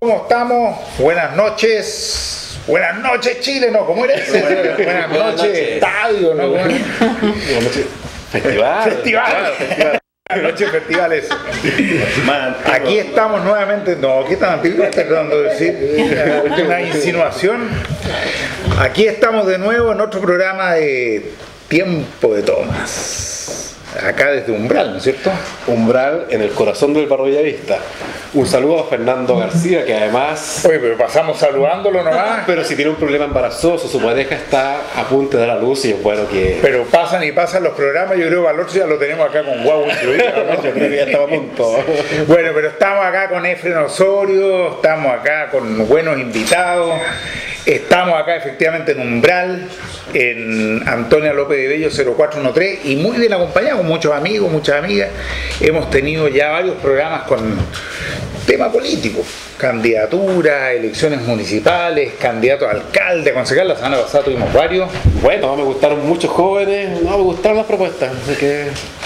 ¿Cómo estamos? Buenas noches. Buenas noches, Chile, ¿no? ¿Cómo era ese? Buenas noches, estadio, ¿no? Buenas noches, festival. Buenas noches, festivales. Aquí estamos nuevamente. No, ¿qué tan antiguo estás tratando de decir? Una insinuación. Aquí estamos de nuevo en otro programa de Tiempo de Tomas. Acá desde Umbral, ¿no es cierto? Umbral, en el corazón del barrio Bellavista. Un saludo a Fernando García, que además... Oye, pero pasamos saludándolo nomás. Pero si tiene un problema embarazoso, su pareja está a punto de dar a luz y es bueno que... Pero pasan y pasan los programas, yo creo que Valor ya lo tenemos acá con Guau incluido, ¿no? Yo creo que ya estaba a punto. Bueno, pero estamos acá con Efren Osorio, estamos acá con buenos invitados. Estamos acá efectivamente en Umbral, en Antonia López de Bello 0413 y muy bien acompañados, muchos amigos, muchas amigas. Hemos tenido ya varios programas con tema político, candidaturas, elecciones municipales, candidatos a alcalde, a concejal. La semana pasada tuvimos varios. Bueno, me gustaron muchos jóvenes, me gustaron las propuestas.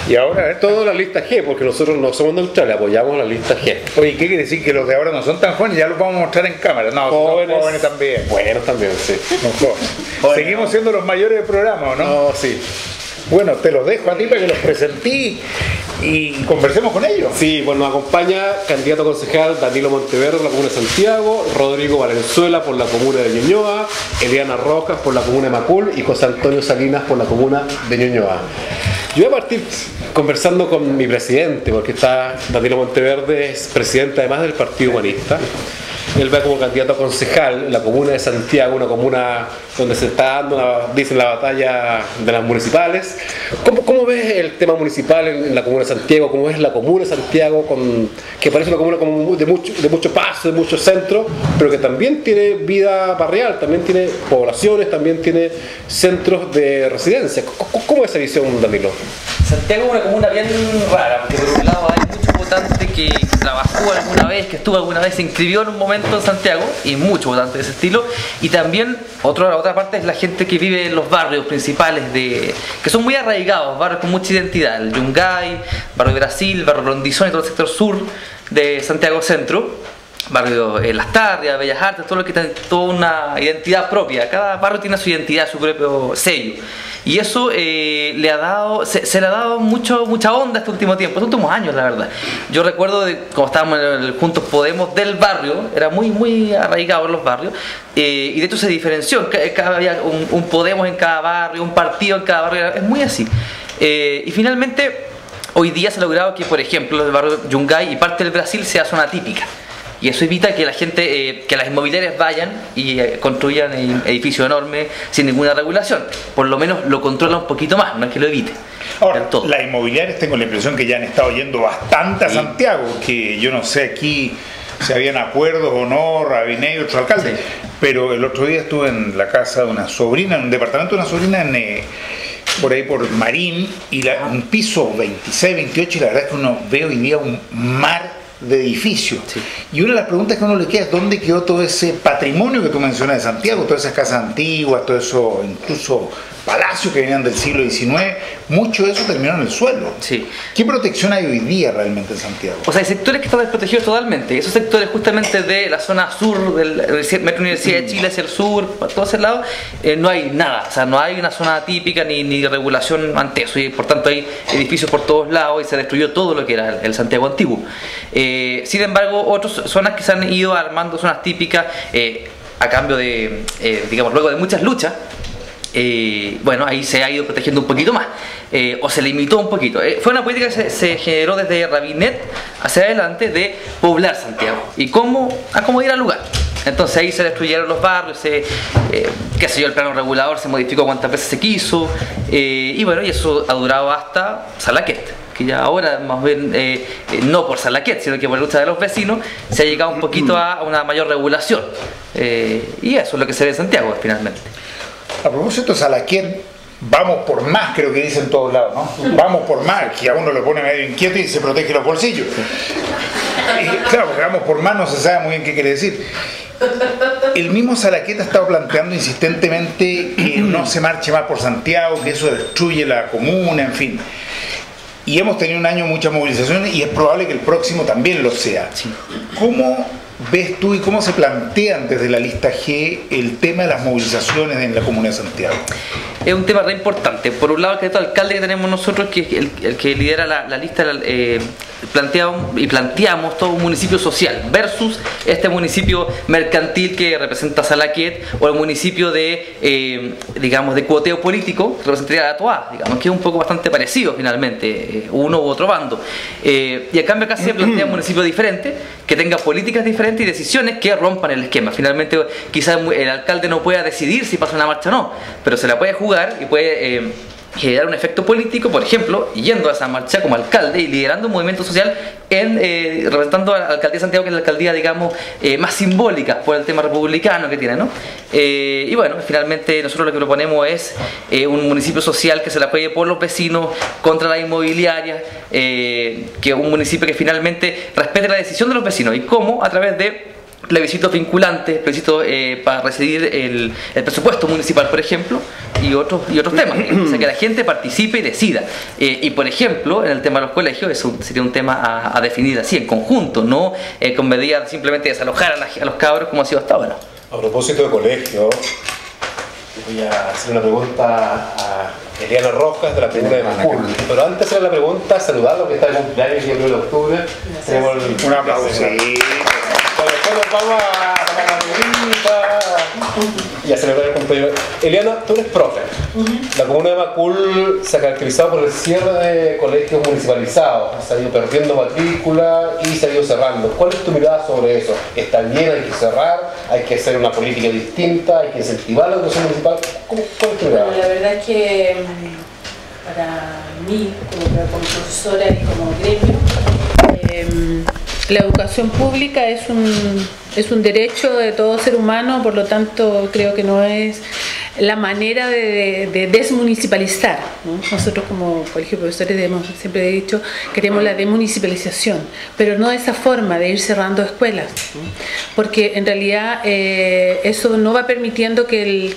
Y ahora, a ver, toda la lista G, porque nosotros no somos neutrales, apoyamos la lista G. Oye, ¿qué quiere decir? Que los de ahora no son tan jóvenes, ya los vamos a mostrar en cámara. No, jóvenes, jóvenes también. Buenos también, sí. Son jóvenes. Seguimos siendo los mayores del programa, ¿no? No, sí. Bueno, te los dejo a ti para que los presentí y conversemos con ellos. Sí, bueno, nos acompaña candidato a concejal Danilo Monteverde por la comuna de Santiago, Rodrigo Valenzuela por la comuna de Ñuñoa, Eliana Rojas por la comuna de Macul y José Antonio Salinas por la comuna de Ñuñoa. Yo voy a partir conversando con mi presidente, porque está Danilo Monteverde, es presidente además del Partido Humanista. Él va como candidato a concejal en la comuna de Santiago, una comuna donde se está dando, dicen, la batalla de las municipales. ¿Cómo ves el tema municipal en la comuna de Santiago? ¿Cómo es la comuna de Santiago, que parece una comuna como de mucho paso, de mucho centro, pero que también tiene vida barrial, también tiene poblaciones, también tiene centros de residencia? ¿Cómo es esa visión, Danilo? Santiago es una comuna bien rara, porque por un lado hay mucho votante que trabajó alguna vez, que estuvo alguna vez, se inscribió en un momento en Santiago, y mucho votante de ese estilo, y también la otra parte es la gente que vive en los barrios principales que son muy arraigados, barrios con mucha identidad, el Yungay, barrio Brasil, barrio Rondizón y todo el sector sur de Santiago Centro, barrio Las Tarrias, Bellas Artes, todo lo que tiene toda una identidad propia. Cada barrio tiene su identidad, su propio sello. Y eso se le ha dado mucha onda este último tiempo, estos últimos años, la verdad. Yo recuerdo cuando estábamos en el Juntos Podemos del barrio, era muy arraigado en los barrios, y de hecho se diferenció, había un Podemos en cada barrio, un partido en cada barrio, es muy así. Y finalmente, hoy día se ha logrado que, por ejemplo, el barrio Yungay y parte del Brasil sea zona típica. Y eso evita que la gente, que las inmobiliarias vayan y construyan edificios enormes sin ninguna regulación. Por lo menos lo controla un poquito más, no es que lo evite. Ahora, las inmobiliarias tengo la impresión que ya han estado yendo bastante a Santiago, que yo no sé aquí si habían acuerdos o no, Rabiné y otro alcalde. Sí. Pero el otro día estuve en la casa de una sobrina, en un departamento de una sobrina por ahí por Marín, y un piso 26, 28, y la verdad es que uno ve hoy día un mar de edificios. Sí. Y una de las preguntas que a uno le queda es dónde quedó todo ese patrimonio que tú mencionas de Santiago, todas esas casas antiguas, todo eso, incluso palacios que venían del siglo XIX, mucho de eso terminó en el suelo. Sí. ¿Qué protección hay hoy día realmente en Santiago? O sea, hay sectores que están desprotegidos totalmente. Esos sectores justamente de la zona sur, del Metro Universidad de Chile hacia el sur, para todo ese lado, no hay nada. O sea, no hay una zona típica ni regulación ante eso. Y por tanto hay edificios por todos lados y se destruyó todo lo que era el Santiago antiguo. Sin embargo, otras zonas que se han ido armando, zonas típicas, a cambio de, digamos, luego de muchas luchas, bueno, ahí se ha ido protegiendo un poquito más, o se limitó un poquito. Fue una política que se generó desde Rabinet hacia adelante de poblar Santiago y cómo ir al lugar. Entonces ahí se destruyeron los barrios, qué sé yo, el plano regulador se modificó cuantas veces se quiso, y bueno, y eso ha durado hasta Salaquet, que ya ahora más bien no por Salaquet, sino que por lucha de los vecinos se ha llegado un poquito a una mayor regulación, y eso es lo que se ve en Santiago finalmente. A propósito de Salaquet, vamos por más, creo que dicen en todos lados, ¿no? Vamos por más, que a uno lo pone medio inquieto y se protege los bolsillos. Y, claro, porque vamos por más no se sabe muy bien qué quiere decir. El mismo Salaquet ha estado planteando insistentemente que no se marche más por Santiago, que eso destruye la comuna, en fin. Y hemos tenido un año de muchas movilizaciones y es probable que el próximo también lo sea. Sí. ¿Cómo ves tú y cómo se plantean desde la lista G el tema de las movilizaciones en la Comuna de Santiago? Es un tema re importante. Por un lado, el candidato alcalde que tenemos nosotros, que es el que lidera la lista, planteamos todo un municipio social versus este municipio mercantil que representa Salaquet, o el municipio de, digamos, de cuoteo político que representaría la Toa, digamos, que es un poco bastante parecido finalmente, uno u otro bando. Y a cambio acá se plantea un municipio diferente, que tenga políticas diferentes y decisiones que rompan el esquema. Finalmente, quizás el alcalde no pueda decidir si pasa una marcha o no, pero se la puede jugar y puede generar un efecto político, por ejemplo, yendo a esa marcha como alcalde y liderando un movimiento social representando a la alcaldía de Santiago, que es la alcaldía, digamos, más simbólica por el tema republicano que tiene, ¿no? Y bueno, finalmente nosotros lo que proponemos es un municipio social que se la apoye por los vecinos contra la inmobiliaria, que un municipio que finalmente respete la decisión de los vecinos. ¿Y cómo? A través de plebiscitos vinculantes, plebiscitos para decidir el presupuesto municipal, por ejemplo, y otros temas. O sea, que la gente participe y decida. Y por ejemplo, en el tema de los colegios, eso sería un tema a definir así, en conjunto, no con medidas simplemente desalojar a los cabros como ha sido hasta ahora. A propósito de colegio, voy a hacer una pregunta a Eliana Rojas de la Comuna de Macul. Pero antes de hacer la pregunta, saludar a los que está de cumpleaños el 1 de octubre. Un aplauso. Después nos vamos a tomar la bebida y a celebrar el cumpleaños. Eliana, tú eres profe. La Comuna de Macul se ha caracterizado por el cierre de colegios municipalizados. Se ha ido perdiendo matrícula y se ha ido cerrando. ¿Cuál es tu mirada sobre eso? ¿Está bien? ¿Hay que cerrar? ¿Hay que hacer una política distinta? ¿Hay que incentivar la educación municipal? ¿Cuál es tu mirada? Bueno, la verdad es que para mí, como profesora y como gremio, la educación pública es un derecho de todo ser humano, por lo tanto creo que no es la manera de desmunicipalizar, ¿no? Nosotros como colegio de profesores siempre he dicho, queremos la demunicipalización, pero no de esa forma de ir cerrando escuelas, ¿no? Porque en realidad eso no va permitiendo que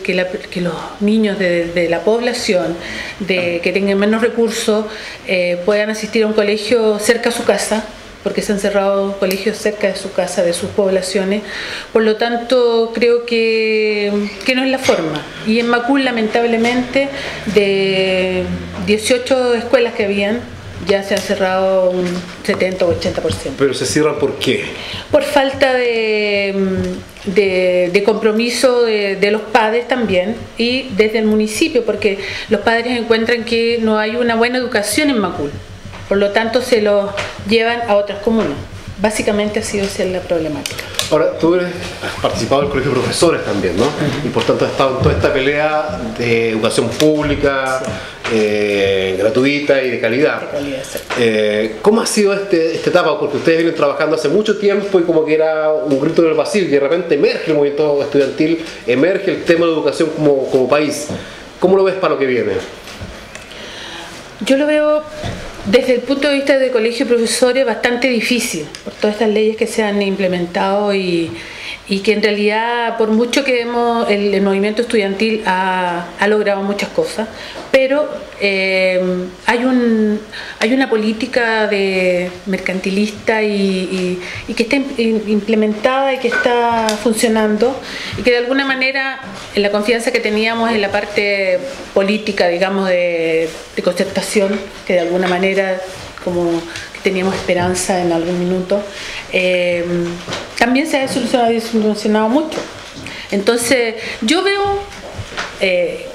los niños de la población que tengan menos recursos puedan asistir a un colegio cerca a su casa, porque se han cerrado colegios cerca de su casa, de sus poblaciones. Por lo tanto, creo que no es la forma. Y en Macul, lamentablemente, de 18 escuelas que habían, ya se han cerrado un 70 o 80%. ¿Pero se cierran por qué? Por falta de compromiso de los padres también, y desde el municipio, porque los padres encuentran que no hay una buena educación en Macul. Por lo tanto, se los llevan a otras comunas. Básicamente ha sido esa la problemática. Ahora, tú has participado del colegio de profesores también, ¿no? Y por tanto has estado en toda esta pelea de educación pública, gratuita y de calidad. ¿Cómo ha sido esta etapa? Porque ustedes vienen trabajando hace mucho tiempo y como que era un grito en el vacío, y de repente emerge el movimiento estudiantil, emerge el tema de educación como país. ¿Cómo lo ves para lo que viene? Yo lo veo desde el punto de vista del colegio de profesores bastante difícil, por todas estas leyes que se han implementado y que en realidad, por mucho que el movimiento estudiantil ha logrado muchas cosas, pero hay una política mercantilista y que está implementada y que está funcionando, y que de alguna manera, en la confianza que teníamos en la parte política, digamos, de concertación, que de alguna manera como que teníamos esperanza en algún minuto, también se ha solucionado mucho. Entonces yo veo,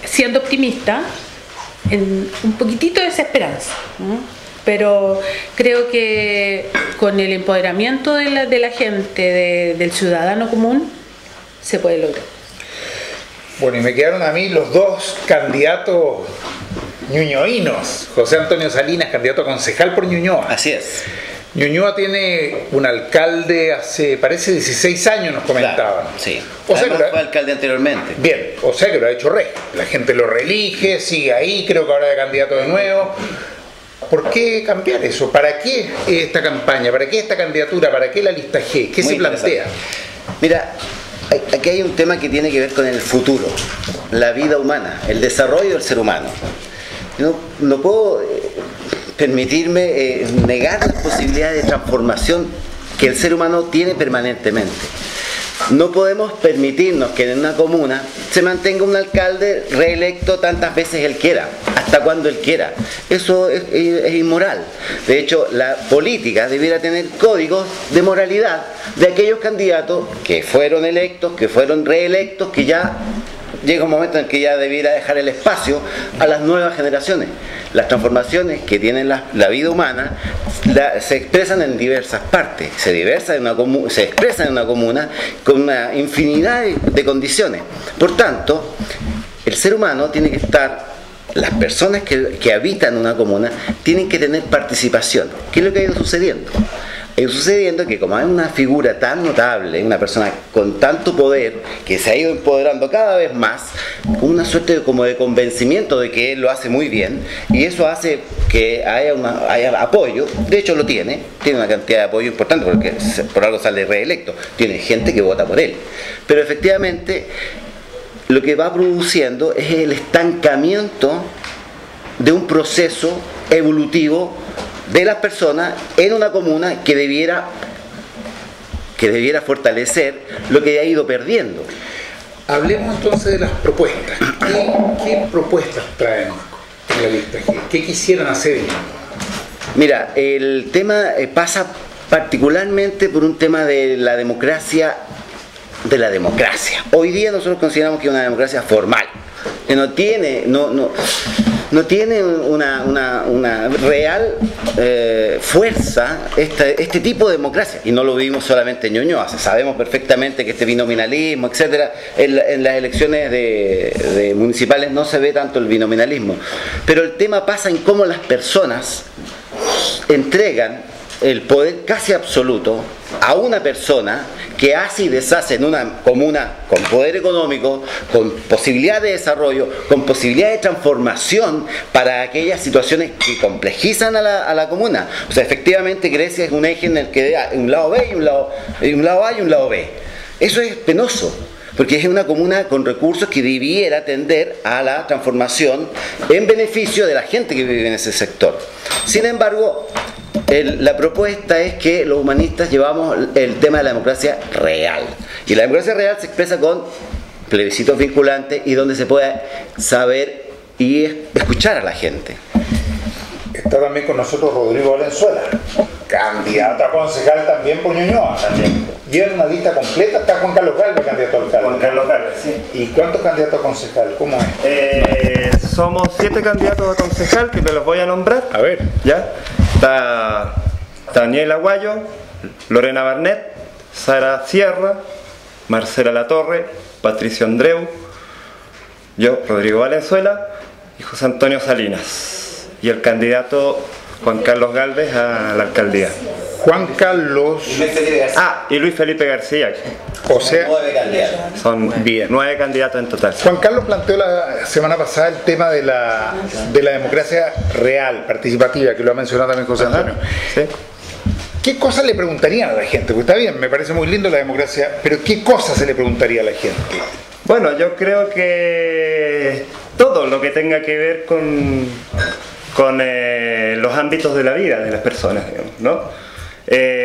siendo optimista, en un poquitito de desesperanza, ¿no? Pero creo que con el empoderamiento de la gente, del ciudadano común, se puede lograr. Bueno, y me quedaron a mí los dos candidatos ñuñoínos. José Antonio Salinas, candidato a concejal por Ñuñoa. Así es. Ñuñoa tiene un alcalde hace, parece, 16 años, nos comentaban. Claro, sí. O sea, Además, fue alcalde anteriormente. Bien, o sea que lo ha hecho re. La gente lo reelige, sigue ahí, creo que ahora de candidato de nuevo. ¿Por qué cambiar eso? ¿Para qué esta campaña? ¿Para qué esta candidatura? ¿Para qué la lista G? ¿Qué se plantea? Mira, aquí hay un tema que tiene que ver con el futuro, la vida humana, el desarrollo del ser humano. No puedo permitirme negar las posibilidades de transformación que el ser humano tiene permanentemente. No podemos permitirnos que en una comuna se mantenga un alcalde reelecto tantas veces él quiera, hasta cuando él quiera. Eso es inmoral. De hecho, la política debiera tener códigos de moralidad de aquellos candidatos que fueron electos, que fueron reelectos, que ya llega un momento en que ya debiera dejar el espacio a las nuevas generaciones. Las transformaciones que tiene la vida humana se expresan en diversas partes, se expresan en una comuna con una infinidad de condiciones. Por tanto, el ser humano tiene que estar, las personas que habitan una comuna tienen que tener participación. ¿Qué es lo que ha ido sucediendo? Ha ido sucediendo que como hay una figura tan notable, una persona con tanto poder, que se ha ido empoderando cada vez más, con una suerte como de convencimiento de que él lo hace muy bien, y eso hace que haya apoyo. De hecho lo tiene una cantidad de apoyo importante, porque por algo sale reelecto, tiene gente que vota por él. Pero efectivamente lo que va produciendo es el estancamiento de un proceso evolutivo de las personas en una comuna que debiera fortalecer lo que ha ido perdiendo. Hablemos entonces de las propuestas. ¿Qué propuestas traen en la lista? ¿Qué quisieran hacer? Mira, el tema pasa particularmente por un tema de la democracia. Hoy día nosotros consideramos que es una democracia formal, que no tiene una real fuerza este tipo de democracia. Y no lo vivimos solamente en Ñuñoa, sabemos perfectamente que este binominalismo, etcétera, en las elecciones de municipales no se ve tanto el binominalismo. Pero el tema pasa en cómo las personas entregan el poder casi absoluto a una persona que hace y deshace en una comuna con poder económico, con posibilidad de desarrollo, con posibilidad de transformación para aquellas situaciones que complejizan a la comuna. O sea, efectivamente Grecia es un eje en el que hay un lado B y un lado A y un lado B. Eso es penoso, porque es una comuna con recursos que debiera tender a la transformación en beneficio de la gente que vive en ese sector. Sin embargo, la propuesta es que los humanistas llevamos el tema de la democracia real. Y la democracia real se expresa con plebiscitos vinculantes y donde se pueda saber y escuchar a la gente. Está también con nosotros Rodrigo Valenzuela, candidato a concejal también por Ñuñoa. ¿Llevan una lista completa? Está Juan Carlos Galvez, candidato a alcalde. Juan Carlos Galvez, sí. ¿Y cuántos candidatos a concejal? ¿Cómo es? Somos 7 candidatos a concejal que te los voy a nombrar. A ver. ¿Ya? Está Daniel Aguayo, Lorena Barnet, Sara Sierra, Marcela Latorre, Patricio Andreu, yo, Rodrigo Valenzuela y José Antonio Salinas. Y el candidato Juan Carlos Galvez a la alcaldía. Juan Carlos. Y Luis Felipe García. O sea, 9 candidatos. Son 9 candidatos en total. Juan Carlos planteó la semana pasada el tema de la democracia real, participativa, que lo ha mencionado también José Antonio. ¿Sí? ¿Qué cosas le preguntarían a la gente? Porque está bien, me parece muy lindo la democracia, pero ¿qué cosas se le preguntaría a la gente? Bueno, yo creo que todo lo que tenga que ver con los ámbitos de la vida de las personas, digamos, ¿no?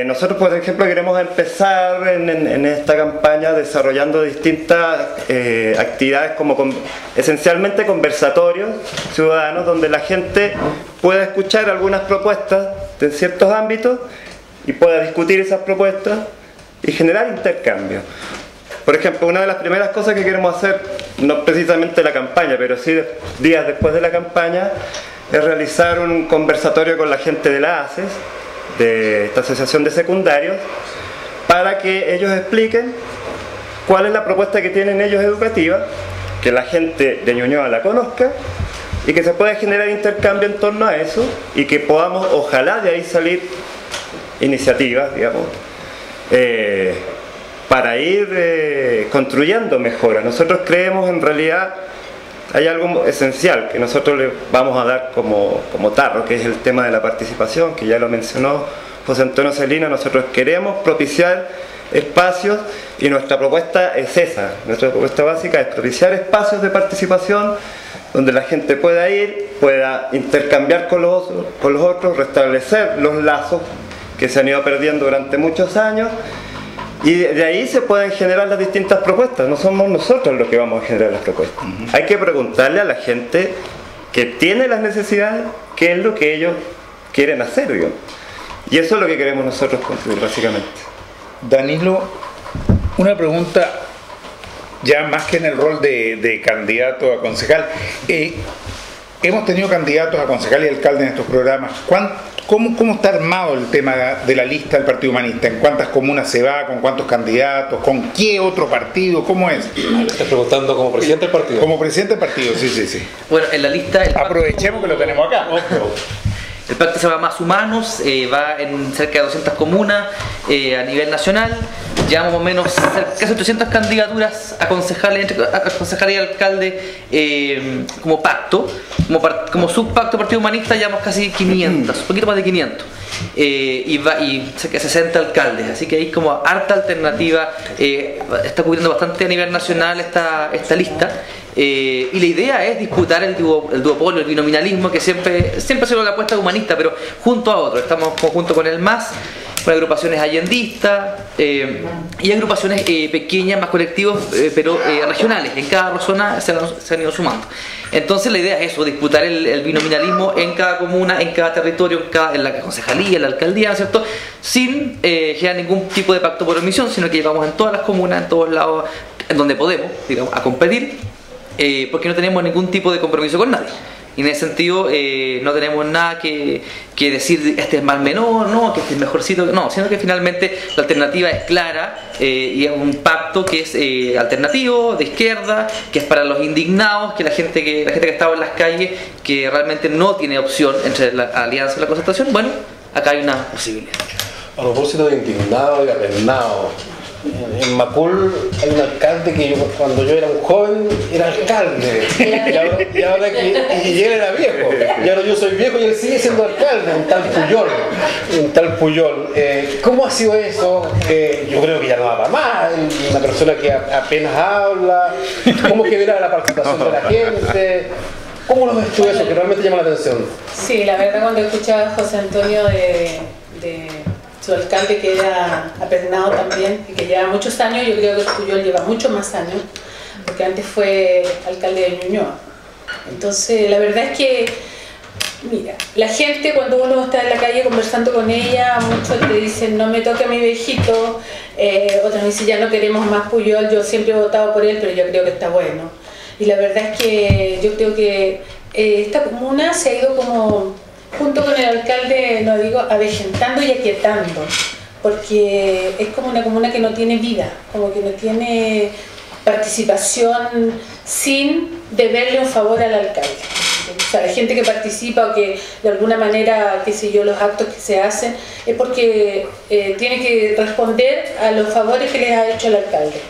Nosotros, por ejemplo, queremos empezar en esta campaña desarrollando distintas actividades esencialmente conversatorios ciudadanos, donde la gente pueda escuchar algunas propuestas de ciertos ámbitos y pueda discutir esas propuestas y generar intercambio. Por ejemplo, una de las primeras cosas que queremos hacer, no precisamente la campaña, pero sí días después de la campaña, es realizar un conversatorio con la gente de la ACES, de esta asociación de secundarios, para que ellos expliquen cuál es la propuesta que tienen ellos educativa, que la gente de Ñuñoa la conozca y que se pueda generar intercambio en torno a eso y que podamos, ojalá, de ahí salir iniciativas, digamos, para ir construyendo mejoras. Nosotros creemos, en realidad, hay algo esencial que nosotros le vamos a dar como tarro, que es el tema de la participación, que ya lo mencionó José Antonio Salinas. Nosotros queremos propiciar espacios y nuestra propuesta es esa. Nuestra propuesta básica es propiciar espacios de participación donde la gente pueda ir, pueda intercambiar con los otros, restablecer los lazos que se han ido perdiendo durante muchos años. Y de ahí se pueden generar las distintas propuestas, no somos nosotros los que vamos a generar las propuestas. Hay que preguntarle a la gente que tiene las necesidades qué es lo que ellos quieren hacer, digamos. Y eso es lo que queremos nosotros construir, básicamente. Danilo, una pregunta ya más que en el rol de candidato a concejal. Hemos tenido candidatos a concejal y alcalde en estos programas. ¿Cómo está armado el tema de la lista del Partido Humanista? ¿En cuántas comunas se va? ¿Con cuántos candidatos? ¿Con qué otro partido? ¿Cómo es? Estás preguntando como presidente del partido. Como presidente del partido, sí. Bueno, en la lista... Aprovechemos que lo tenemos acá. El pacto se llama Más Humanos, va en cerca de 200 comunas a nivel nacional. Llevamos más o menos casi 800 candidaturas a concejales y alcalde como pacto. Como subpacto Partido Humanista llevamos casi 500, un poquito más de 500. Y cerca de 60 alcaldes, así que hay como harta alternativa. Está cubriendo bastante a nivel nacional esta lista. Y la idea es disputar el duopolio, el binominalismo, que siempre ha sido la apuesta humanista, pero junto a otros. Estamos junto con el MAS, con agrupaciones allendistas y agrupaciones pequeñas, más colectivos, pero regionales. En cada zona se han ido sumando. Entonces la idea es eso, disputar el binominalismo en cada comuna, en cada territorio, en la concejalía, en la alcaldía, ¿no es cierto? Sin generar ningún tipo de pacto por omisión, sino que llegamos en todas las comunas, en todos lados, en donde podemos, digamos, a competir, porque no tenemos ningún tipo de compromiso con nadie. Y en ese sentido no tenemos nada que decir, este es más menor, no, que este es mejorcito, no, sino que finalmente la alternativa es clara y es un pacto que es alternativo, de izquierda, que es para los indignados, que la gente que ha estado en las calles, que realmente no tiene opción entre la alianza y la concertación. Bueno, acá hay una posibilidad. A propósito de indignado y apernado, en Macul hay un alcalde que cuando yo era un joven era alcalde y ahora y él era viejo y ahora yo soy viejo y él sigue siendo alcalde, un tal Puyol. ¿Cómo ha sido eso? Yo creo que ya no va para más, una persona que apenas habla. ¿Cómo genera la participación de la gente? ¿Cómo lo ves tú eso que realmente llama la atención? Sí, la verdad, cuando escuchaba a José Antonio de su alcalde, que era apernado también y que lleva muchos años, yo creo que Puyol lleva muchos más años, porque antes fue alcalde de Ñuñoa. Entonces la verdad es que, mira, la gente cuando uno está en la calle conversando con ella, muchos te dicen no me toque a mi viejito, otros me dicen ya no queremos más Puyol, yo siempre he votado por él, pero yo creo que está bueno. Y la verdad es que yo creo que esta comuna se ha ido como, junto con el alcalde, no digo, avejentando y aquietando, porque es como una comuna que no tiene vida, como que no tiene participación sin deberle un favor al alcalde. O sea, la gente que participa o que de alguna manera, qué sé yo, los actos que se hacen, es porque tiene que responder a los favores que les ha hecho el alcalde.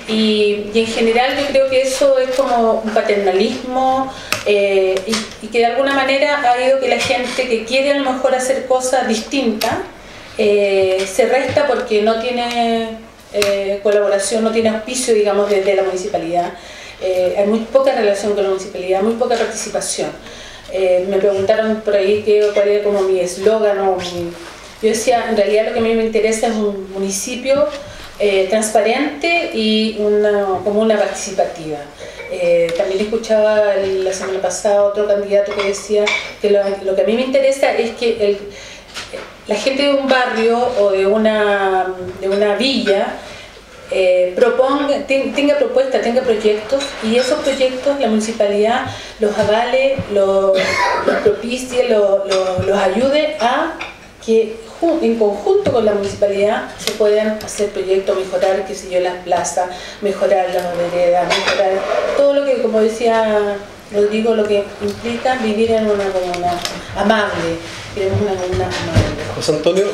Y en general yo creo que eso es como un paternalismo y que de alguna manera ha ido que la gente que quiere a lo mejor hacer cosas distintas se resta porque no tiene colaboración, no tiene auspicio, digamos, desde la municipalidad. Hay muy poca relación con la municipalidad, muy poca participación. Me preguntaron por ahí cuál era como mi eslogan. Yo decía, en realidad lo que a mí me interesa es un municipio transparente y una comuna participativa. También escuchaba la semana pasada otro candidato que decía que lo que a mí me interesa es que la gente de un barrio o de una villa tenga propuestas, tenga proyectos, y esos proyectos la municipalidad los avale, los propicie, los ayude a que en conjunto con la municipalidad se puedan hacer proyectos, mejorar, qué sé yo, las plazas, mejorar las veredas, mejorar todo lo que, como decía Rodrigo, lo que implica vivir en una comuna amable. Queremos una comuna amable. José Antonio,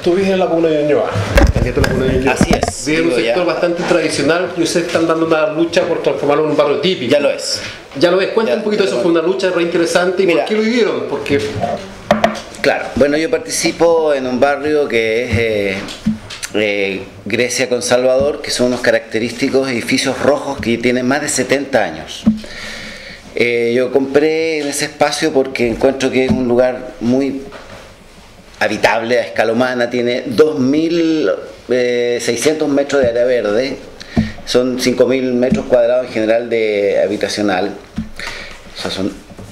tú vives en la comuna de Ñuñoa, candidato a la comuna de Ñuñoa. Así es. Vives en un sector bastante tradicional y ustedes están dando una lucha por transformarlo en un barrio típico. Ya lo es. Ya lo es. Cuéntame un poquito de eso, fue una lucha re interesante. ¿Y mira, por qué lo vivieron? Porque... Claro, bueno, yo participo en un barrio que es Grecia con Salvador, que son unos característicos edificios rojos que tienen más de 70 años. Yo compré en ese espacio porque encuentro que es un lugar muy habitable a escala humana, tiene 2.600 metros de área verde, son 5.000 metros cuadrados en general de habitacional. O sea,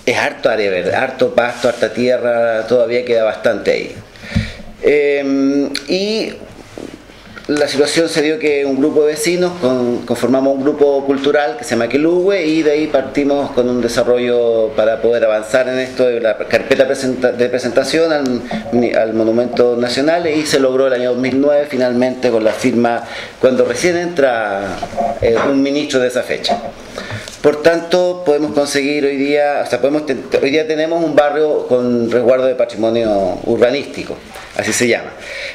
es harto área verde, harto pasto, harta tierra, todavía queda bastante ahí. Y la situación se dio que un grupo de vecinos conformamos un grupo cultural que se llama Queluhue, y de ahí partimos con un desarrollo para poder avanzar en esto de la carpeta de presentación al Monumento Nacional, y se logró el año 2009 finalmente con la firma cuando recién entra un ministro de esa fecha. Por tanto, podemos conseguir hoy día, hoy día tenemos un barrio con resguardo de patrimonio urbanístico, así se llama.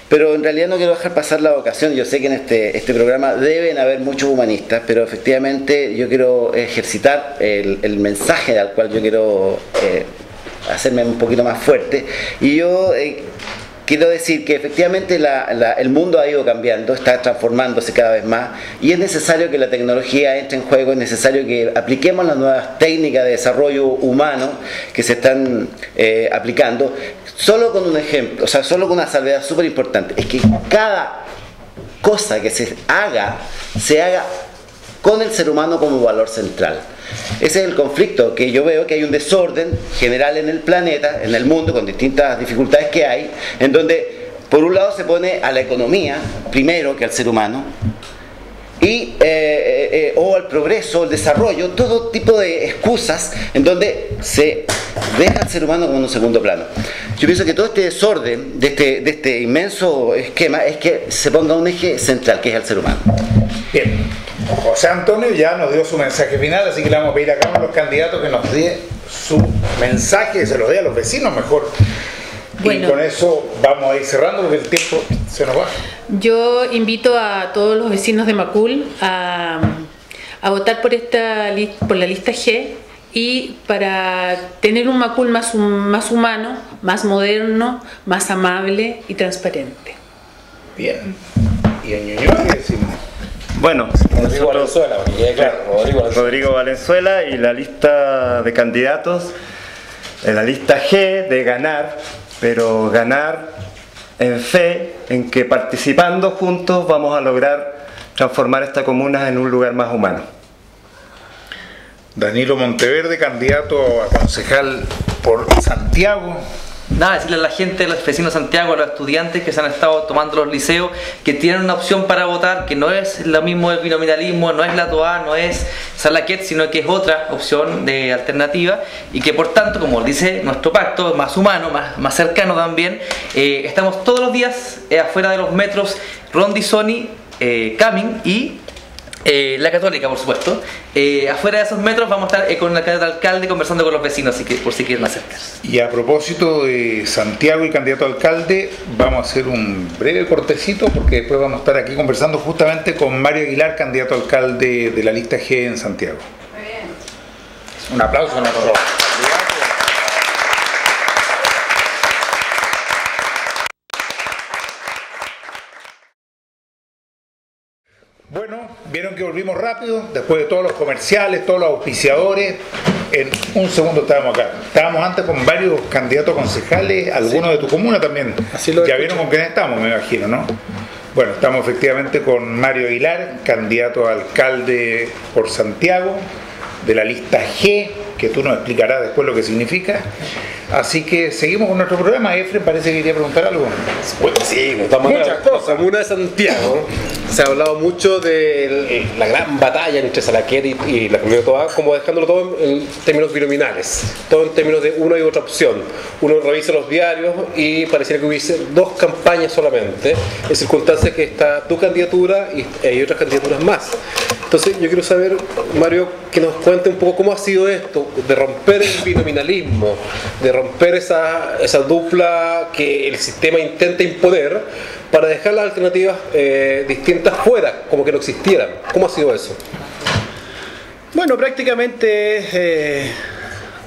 Pero en realidad no quiero dejar pasar la ocasión. Yo sé que en este programa deben haber muchos humanistas, pero efectivamente yo quiero ejercitar el mensaje al cual yo quiero hacerme un poquito más fuerte. Y yo quiero decir que efectivamente el mundo ha ido cambiando, está transformándose cada vez más, y es necesario que la tecnología entre en juego, es necesario que apliquemos las nuevas técnicas de desarrollo humano que se están aplicando. Solo con un ejemplo, o sea, solo con una salvedad súper importante, es que cada cosa que se haga con el ser humano como valor central. Ese es el conflicto, que yo veo que hay un desorden general en el planeta, en el mundo, con distintas dificultades que hay, en donde por un lado se pone a la economía primero que al ser humano, y o al progreso, el desarrollo, todo tipo de excusas en donde se deja al ser humano como en un segundo plano. Yo pienso que todo este desorden de este inmenso esquema es que se ponga un eje central, que es el ser humano. Bien, José Antonio ya nos dio su mensaje final, así que le vamos a pedir a cada uno de los candidatos que nos dé su mensaje, que se lo dé a los vecinos mejor. Bueno, y con eso vamos a ir cerrando porque el tiempo se nos va. Yo invito a todos los vecinos de Macul a votar por la lista G, y para tener un Macul más humano, más moderno, más amable y transparente. Bien. ¿Y en Ñuñoa qué decimos? Bueno, Rodrigo Valenzuela, Rodrigo Valenzuela, y la lista de candidatos, en la lista G de ganar, pero ganar en fe, en que participando juntos vamos a lograr transformar esta comuna en un lugar más humano. Danilo Monteverde, candidato a concejal por Santiago. Nada, decirle a la gente, a los vecinos de Santiago, a los estudiantes que se han estado tomando los liceos, que tienen una opción para votar, que no es lo mismo el binominalismo, no es la TOA, no es Salaquet, sino que es otra opción de alternativa, y que por tanto, como dice nuestro pacto, más humano, más cercano también, estamos todos los días afuera de los metros Rondizoni, Camin y la Católica, por supuesto. Afuera de esos metros vamos a estar con el candidato a alcalde conversando con los vecinos, así que por si quieren acercarse. Y a propósito de Santiago y candidato a alcalde, vamos a hacer un breve cortecito porque después vamos a estar aquí conversando justamente con Mario Aguilar, candidato a alcalde de la lista G en Santiago. Muy bien. Un aplauso a nuestro candidato. Bueno, vieron que volvimos rápido, después de todos los comerciales, todos los auspiciadores, en un segundo estábamos acá. Estábamos antes con varios candidatos concejales, algunos de tu comuna también. Ya vieron con quién estamos, me imagino, ¿no? Bueno, estamos efectivamente con Mario Aguilar, candidato a alcalde por Santiago, de la lista G, que tú nos explicarás después lo que significa. Así que seguimos con nuestro programa. Efren parece que quería preguntar algo. Bueno, sí, estamos en la comuna de Santiago. Se ha hablado mucho de la gran batalla entre Salaquet y la comunidad toda, como dejándolo todo en términos binominales, todo en términos de una y otra opción. Uno revisa los diarios y pareciera que hubiese dos campañas solamente, en circunstancias que está tu candidatura y hay otras candidaturas más. Entonces yo quiero saber, Mario, que nos cuente un poco cómo ha sido esto de romper el binominalismo, de romper esa dupla que el sistema intenta imponer para dejar las alternativas distintas fuera, como que no existieran. ¿Cómo ha sido eso? Bueno, prácticamente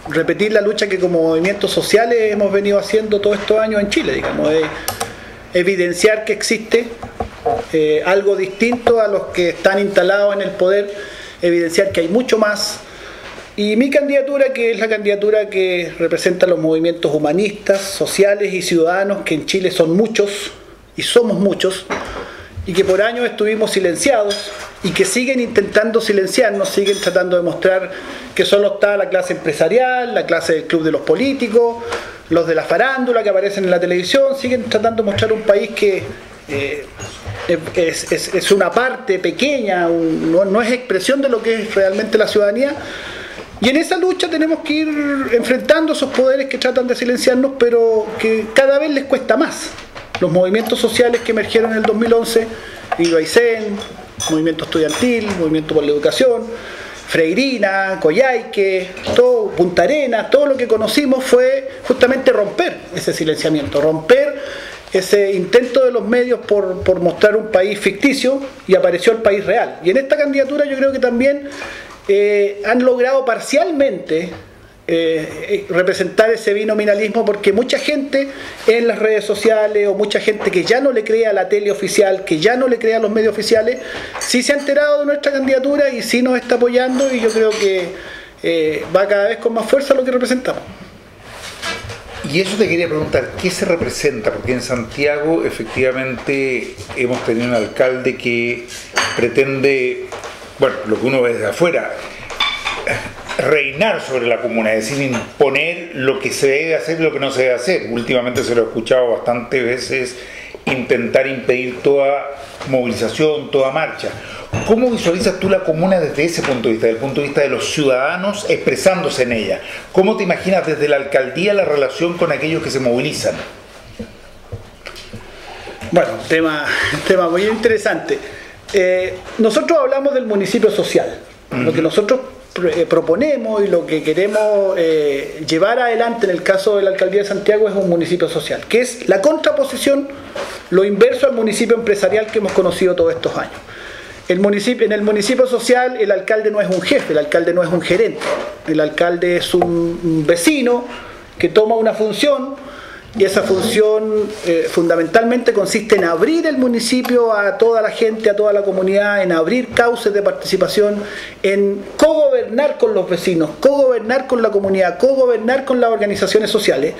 repetir la lucha que como movimientos sociales hemos venido haciendo todos estos años en Chile, digamos, evidenciar que existe algo distinto a los que están instalados en el poder, evidenciar que hay mucho más, Y mi candidatura, que es la candidatura que representa los movimientos humanistas, sociales y ciudadanos, que en Chile son muchos, y somos muchos, y que por años estuvimos silenciados, y que siguen intentando silenciarnos, siguen tratando de mostrar que solo está la clase empresarial, la clase del club de los políticos, los de la farándula que aparecen en la televisión, siguen tratando de mostrar un país que es una parte pequeña, no es expresión de lo que es realmente la ciudadanía. Y en esa lucha tenemos que ir enfrentando esos poderes que tratan de silenciarnos, pero que cada vez les cuesta más. Los movimientos sociales que emergieron en el 2011, Aysén, movimiento estudiantil, movimiento por la educación, Freirina, Coyhaique, todo, Punta Arenas, todo lo que conocimos fue justamente romper ese silenciamiento, romper ese intento de los medios por mostrar un país ficticio, y apareció el país real. Y en esta candidatura yo creo que también han logrado parcialmente representar ese binominalismo, porque mucha gente en las redes sociales, o mucha gente que ya no le cree a la tele oficial, que ya no le cree a los medios oficiales, sí se ha enterado de nuestra candidatura y sí nos está apoyando, y yo creo que va cada vez con más fuerza lo que representamos. Y eso te quería preguntar, ¿qué se representa? Porque en Santiago efectivamente hemos tenido un alcalde que pretende, bueno, lo que uno ve desde afuera, reinar sobre la comuna, es decir, imponer lo que se debe hacer y lo que no se debe hacer. Últimamente se lo he escuchado bastantes veces intentar impedir toda movilización, toda marcha. ¿Cómo visualizas tú la comuna desde ese punto de vista, desde el punto de vista de los ciudadanos expresándose en ella? ¿Cómo te imaginas desde la alcaldía la relación con aquellos que se movilizan? Bueno, tema muy interesante. Nosotros hablamos del municipio social. Lo que nosotros proponemos y lo que queremos llevar adelante en el caso de la alcaldía de Santiago es un municipio social, que es la contraposición, lo inverso al municipio empresarial que hemos conocido todos estos años. En el municipio social el alcalde no es un jefe, el alcalde no es un gerente, el alcalde es un vecino que toma una función, y esa función fundamentalmente consiste en abrir el municipio a toda la gente, a toda la comunidad, en abrir cauces de participación, en cogobernar con los vecinos, cogobernar con la comunidad, cogobernar con las organizaciones sociales,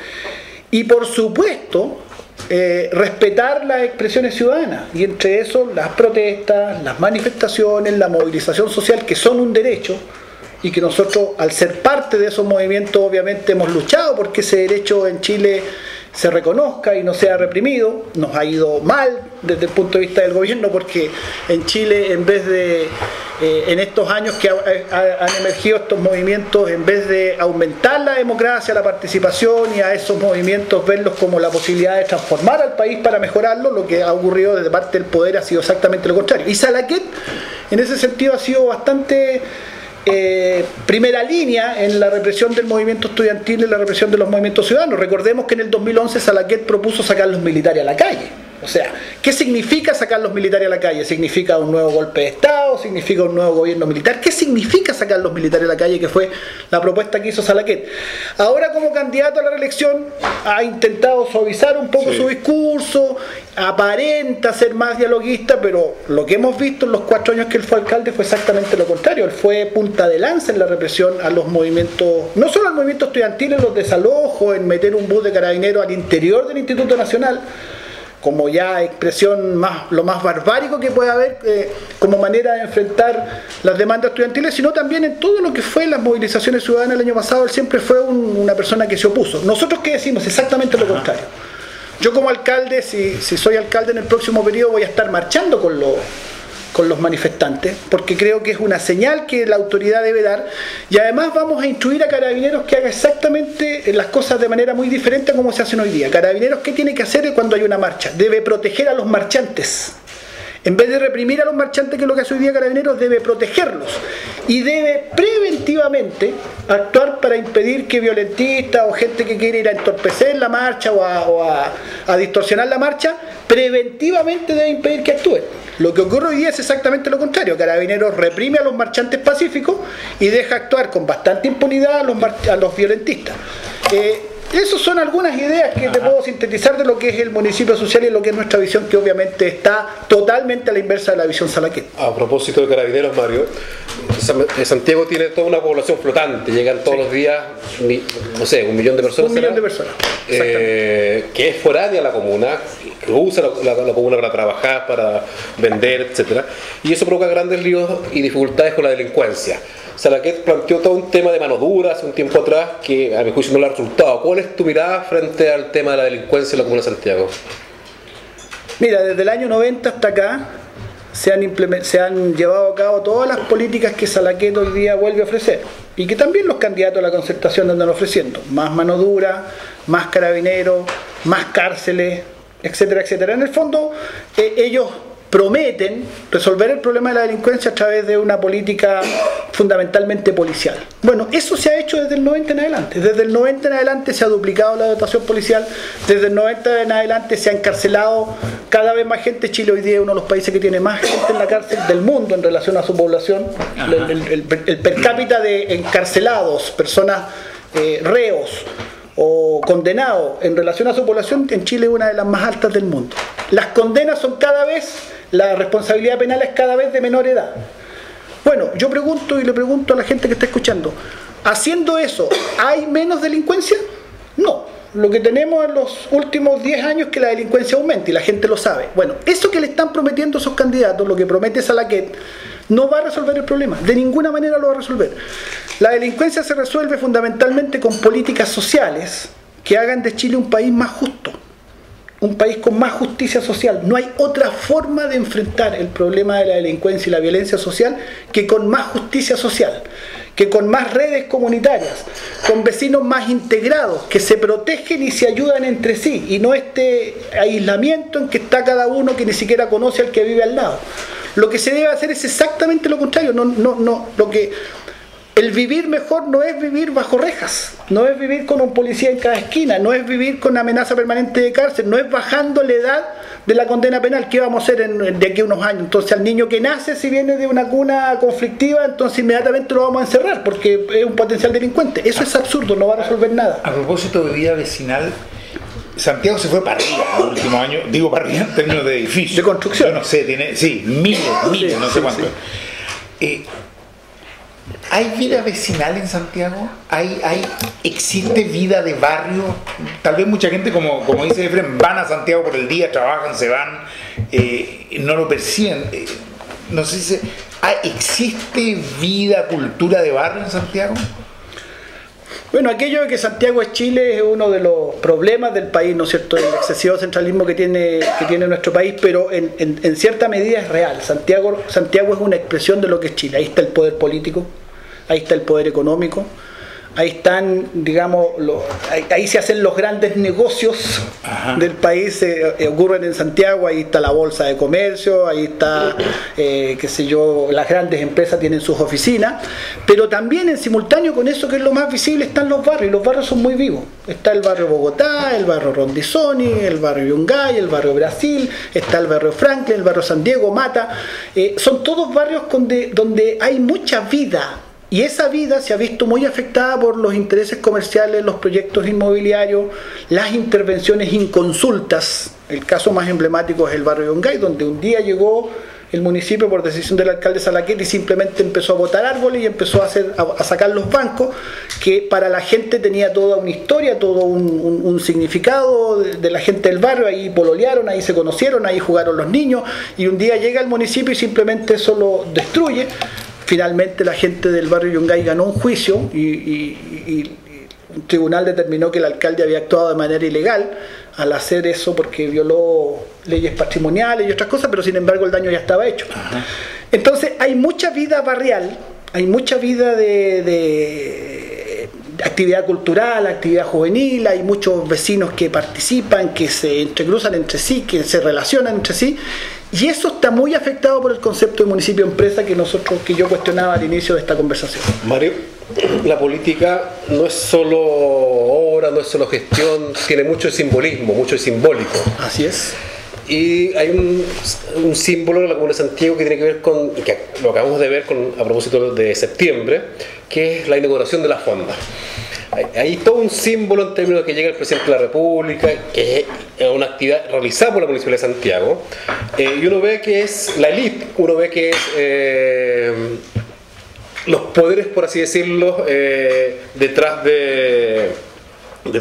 y por supuesto respetar las expresiones ciudadanas, y entre eso las protestas, las manifestaciones, la movilización social, que son un derecho, y que nosotros, al ser parte de esos movimientos, obviamente hemos luchado porque ese derecho en Chile se reconozca y no sea reprimido. Nos ha ido mal desde el punto de vista del gobierno, porque en Chile, en vez de en estos años que han emergido estos movimientos, en vez de aumentar la democracia, la participación, y a esos movimientos verlos como la posibilidad de transformar al país para mejorarlo, lo que ha ocurrido desde parte del poder ha sido exactamente lo contrario. Y Salaquet en ese sentido ha sido bastante primera línea en la represión del movimiento estudiantil, en la represión de los movimientos ciudadanos. Recordemos que en el 2011 Salaquet propuso sacar los militares a la calle. O sea, ¿qué significa sacar los militares a la calle? ¿Significa un nuevo golpe de Estado? ¿Significa un nuevo gobierno militar? ¿Qué significa sacar los militares a la calle? Que fue la propuesta que hizo Salaquet. Ahora, como candidato a la reelección, ha intentado suavizar un poco su discurso, aparenta ser más dialoguista, pero lo que hemos visto en los 4 años que él fue alcalde fue exactamente lo contrario. Él fue punta de lanza en la represión a los movimientos, no solo al movimiento estudiantil, en los desalojos, en meter un bus de carabineros al interior del Instituto Nacional, como ya expresión lo más barbárico que puede haber como manera de enfrentar las demandas estudiantiles, sino también en todo lo que fue las movilizaciones ciudadanas el año pasado. Él siempre fue una persona que se opuso. ¿Nosotros qué decimos? Exactamente lo contrario. Yo como alcalde, si soy alcalde en el próximo periodo, voy a estar marchando con los manifestantes, porque creo que es una señal que la autoridad debe dar, y además vamos a instruir a Carabineros que haga exactamente las cosas de manera muy diferente a como se hacen hoy día. Carabineros, ¿qué tiene que hacer cuando hay una marcha? Debe proteger a los marchantes. En vez de reprimir a los marchantes, que es lo que hace hoy día Carabineros, debe protegerlos, y debe preventivamente actuar para impedir que violentistas o gente que quiere ir a entorpecer la marcha o a distorsionar la marcha, preventivamente debe impedir que actúen. Lo que ocurre hoy día es exactamente lo contrario. Carabineros reprime a los marchantes pacíficos y deja actuar con bastante impunidad a los violentistas. Esas son algunas ideas que te puedo sintetizar de lo que es el municipio social y lo que es nuestra visión, que obviamente está totalmente a la inversa de la visión Salaquet. A propósito de Carabineros, Mario, Santiago tiene toda una población flotante, llegan todos los días, no sé, 1 millón de personas. 1 millón de personas, que es foránea la comuna, que usa la comuna para trabajar, para vender, etcétera, y eso provoca grandes líos y dificultades con la delincuencia. Salaquet planteó todo un tema de mano dura hace un tiempo atrás que a mi juicio no le ha resultado. ¿Cuál es tu mirada frente al tema de la delincuencia en la comuna de Santiago? Mira, desde el año 90 hasta acá se han llevado a cabo todas las políticas que Salaquet hoy día vuelve a ofrecer y que también los candidatos a la concertación andan ofreciendo. Más mano dura, más carabineros, más cárceles, etcétera, etcétera. En el fondo, ellos prometen resolver el problema de la delincuencia a través de una política fundamentalmente policial. Bueno, eso se ha hecho desde el 90 en adelante. Desde el 90 en adelante se ha duplicado la dotación policial, desde el 90 en adelante se ha encarcelado cada vez más gente. Chile hoy día es uno de los países que tiene más gente en la cárcel del mundo en relación a su población. El per cápita de encarcelados, personas reos o condenados en relación a su población en Chile es una de las más altas del mundo. Las condenas son cada vez, la responsabilidad penal es cada vez de menor edad. Bueno, yo pregunto y le pregunto a la gente que está escuchando, ¿haciendo eso hay menos delincuencia? No. Lo que tenemos en los últimos 10 años es que la delincuencia aumenta y la gente lo sabe. Bueno, eso que le están prometiendo esos candidatos, lo que promete Salaquet, no va a resolver el problema, de ninguna manera lo va a resolver. La delincuencia se resuelve fundamentalmente con políticas sociales que hagan de Chile un país más justo, un país con más justicia social. No hay otra forma de enfrentar el problema de la delincuencia y la violencia social que con más justicia social, que con más redes comunitarias, con vecinos más integrados, que se protegen y se ayudan entre sí, y no este aislamiento en que está cada uno que ni siquiera conoce al que vive al lado. Lo que se debe hacer es exactamente lo contrario. El vivir mejor no es vivir bajo rejas, no es vivir con un policía en cada esquina, no es vivir con amenaza permanente de cárcel, no es bajando la edad de la condena penal. ¿Qué vamos a hacer de aquí a unos años? Entonces al niño que nace, si viene de una cuna conflictiva, entonces inmediatamente lo vamos a encerrar porque es un potencial delincuente. Eso es absurdo, no va a resolver nada. A propósito de vida vecinal, Santiago se fue para arriba en los últimos años, digo para arriba en términos de edificios. De construcción. Yo no sé, tiene, sí, miles, no sé cuántos. ¿Hay vida vecinal en Santiago? ¿Existe vida de barrio? Tal vez mucha gente, como dice Efren, van a Santiago por el día, trabajan, se van, no lo perciben. No sé si ¿existe vida, cultura de barrio en Santiago? Bueno, aquello de que Santiago es Chile es uno de los problemas del país, ¿no es cierto?, el excesivo centralismo que tiene nuestro país, pero en cierta medida es real. Santiago es una expresión de lo que es Chile. Ahí está el poder político, ahí está el poder económico, ahí están, digamos, ahí se hacen los grandes negocios del país, ocurren en Santiago. Ahí está la bolsa de comercio, ahí está, qué sé yo, las grandes empresas tienen sus oficinas, pero también en simultáneo con eso, que es lo más visible, están los barrios, y los barrios son muy vivos. Está el barrio Bogotá, el barrio Rondizoni, el barrio Yungay, el barrio Brasil, está el barrio Franklin, el barrio San Diego, Mata, son todos barrios donde hay mucha vida. Y esa vida se ha visto muy afectada por los intereses comerciales, los proyectos inmobiliarios, las intervenciones inconsultas. El caso más emblemático es el barrio Yungay, donde un día llegó el municipio por decisión del alcalde Salaquet y simplemente empezó a botar árboles y empezó a sacar los bancos, que para la gente tenía toda una historia, todo un significado de la gente del barrio. Ahí pololearon, ahí se conocieron, ahí jugaron los niños, y un día llega el municipio y simplemente eso lo destruye. Finalmente la gente del barrio Yungay ganó un juicio y un tribunal determinó que el alcalde había actuado de manera ilegal al hacer eso porque violó leyes patrimoniales y otras cosas, pero sin embargo el daño ya estaba hecho. Entonces hay mucha vida barrial, hay mucha vida de actividad cultural, actividad juvenil, hay muchos vecinos que participan, que se entrecruzan entre sí, que se relacionan entre sí. Y eso está muy afectado por el concepto de municipio empresa que yo cuestionaba al inicio de esta conversación. Mario, la política no es solo obra, no es solo gestión, tiene mucho simbolismo, mucho simbólico. Así es. Y hay un símbolo en la Comuna de Santiago que tiene que ver con, que lo acabamos de ver a propósito de septiembre, que es la inauguración de la fonda. hay todo un símbolo en términos de que llega el presidente de la República, que es una actividad realizada por la Municipalidad de Santiago, y uno ve que es la élite, uno ve que es los poderes, por así decirlo, detrás de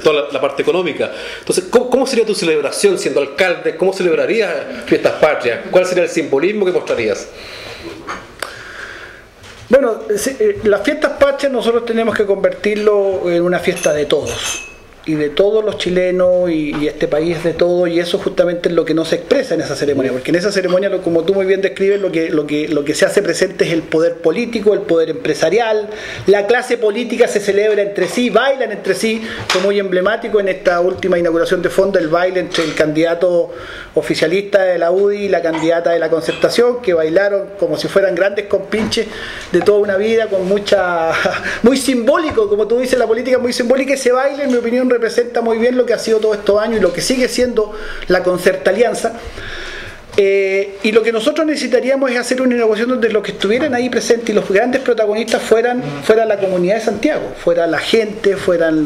toda la parte económica. Entonces, ¿cómo sería tu celebración siendo alcalde? ¿Cómo celebrarías Fiestas Patrias? ¿Cuál sería el simbolismo que mostrarías? Bueno, las Fiestas Patrias nosotros tenemos que convertirlo en una fiesta de todos, y de todos los chilenos, y este país de todos, y eso justamente es lo que no se expresa en esa ceremonia, porque en esa ceremonia, como tú muy bien describes, lo que se hace presente es el poder político, el poder empresarial, la clase política se celebra entre sí, bailan entre sí. Fue muy emblemático en esta última inauguración de fondo el baile entre el candidato oficialista de la UDI y la candidata de la Concertación, que bailaron como si fueran grandes compinches de toda una vida, con muy simbólico, como tú dices, la política es muy simbólica. Ese baile, en mi opinión, representa muy bien lo que ha sido todos estos años y lo que sigue siendo la Concertalianza. Y lo que nosotros necesitaríamos es hacer una inauguración donde los que estuvieran ahí presentes y los grandes protagonistas fueran la comunidad de Santiago, fuera la gente, fueran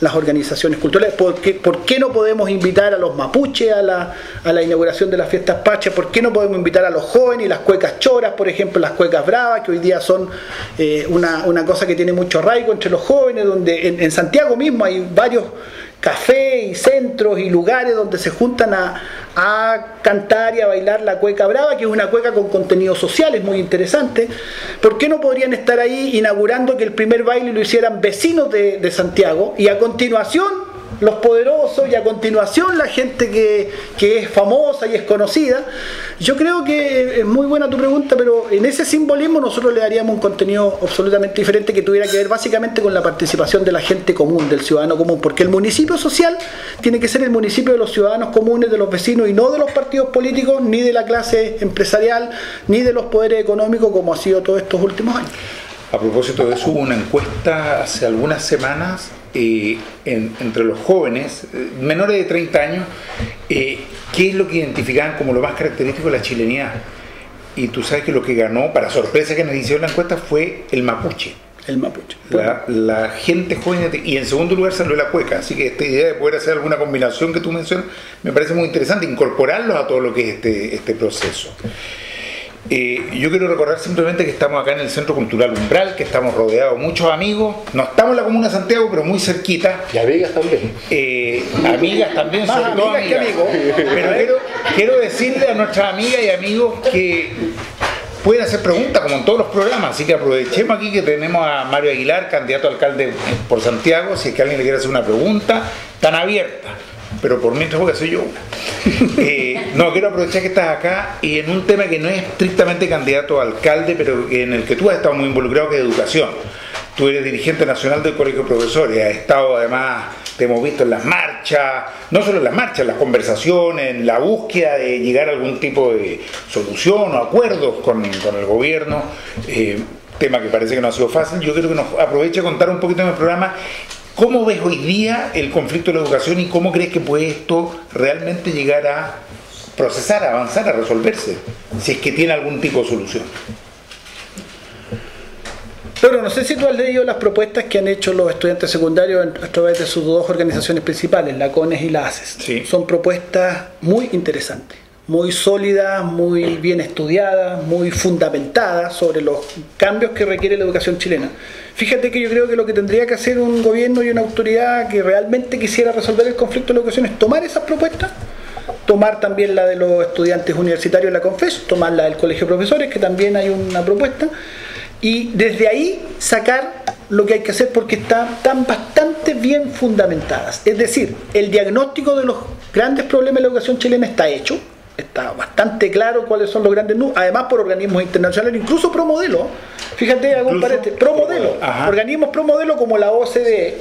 las organizaciones culturales. ¿Por qué no podemos invitar a los mapuches a la inauguración de las Fiestas Patrias? ¿Por qué no podemos invitar a los jóvenes y las cuecas choras, por ejemplo, las cuecas bravas, que hoy día son una cosa que tiene mucho arraigo entre los jóvenes, donde en Santiago mismo hay varios cafés y centros y lugares donde se juntan a cantar y a bailar la cueca brava, que es una cueca con contenido social, es muy interesante. ¿Por qué no podrían estar ahí inaugurando que el primer baile lo hicieran vecinos de Santiago, y a continuación los poderosos, y a continuación la gente que es famosa y es conocida? Yo creo que es muy buena tu pregunta, pero en ese simbolismo nosotros le daríamos un contenido absolutamente diferente, que tuviera que ver básicamente con la participación de la gente común, del ciudadano común, porque el municipio social tiene que ser el municipio de los ciudadanos comunes, de los vecinos, y no de los partidos políticos, ni de la clase empresarial, ni de los poderes económicos, como ha sido todos estos últimos años. A propósito de eso, hubo una encuesta hace algunas semanas entre los jóvenes menores de 30 años, qué es lo que identificaban como lo más característico de la chilenidad. Y tú sabes que lo que ganó, para sorpresa que nos hicieron la encuesta, fue el mapuche. El mapuche. La gente joven, y en segundo lugar salió la cueca. Así que esta idea de poder hacer alguna combinación que tú mencionas me parece muy interesante, incorporarlos a todo lo que es este proceso. Yo quiero recordar simplemente que estamos acá en el Centro Cultural Umbral, que estamos rodeados de muchos amigos. No estamos en la comuna de Santiago, pero muy cerquita. Y amigas también. Amigas también, Más sobre todo amigas que amigos. Pero quiero decirle a nuestras amigas y amigos que pueden hacer preguntas, como en todos los programas. Así que aprovechemos aquí que tenemos a Mario Aguilar, candidato a alcalde por Santiago. Si es que alguien le quiere hacer una pregunta, tan abierta. Pero por mientras voy a hacer yo una. No, quiero aprovechar que estás acá y en un tema que no es estrictamente candidato a alcalde, pero en el que tú has estado muy involucrado, que es educación. Tú eres dirigente nacional del Colegio de Profesores, has estado además, te hemos visto en las marchas, no solo en las marchas, en las conversaciones, en la búsqueda de llegar a algún tipo de solución o acuerdos con el gobierno, tema que parece que no ha sido fácil. Yo quiero que nos aproveche a contar un poquito en el programa. ¿Cómo ves hoy día el conflicto de la educación y cómo crees que puede esto realmente llegar a procesar, a avanzar, a resolverse, si es que tiene algún tipo de solución? Pero no sé si tú has leído las propuestas que han hecho los estudiantes secundarios a través de sus dos organizaciones principales, la CONES y la ACES. Sí. Son propuestas muy interesantes, muy sólidas, muy bien estudiadas, muy fundamentadas sobre los cambios que requiere la educación chilena. Fíjate que yo creo que lo que tendría que hacer un gobierno y una autoridad que realmente quisiera resolver el conflicto de la educación es tomar esas propuestas, tomar también la de los estudiantes universitarios de la CONFES, tomar la del Colegio de Profesores, que también hay una propuesta, y desde ahí sacar lo que hay que hacer, porque están bastante bien fundamentadas. Es decir, el diagnóstico de los grandes problemas de la educación chilena está hecho, está bastante claro cuáles son los grandes números, además por organismos internacionales, incluso pro modelo. Fíjate, hago un paréntesis, pro modelo, organismos pro modelo como la OCDE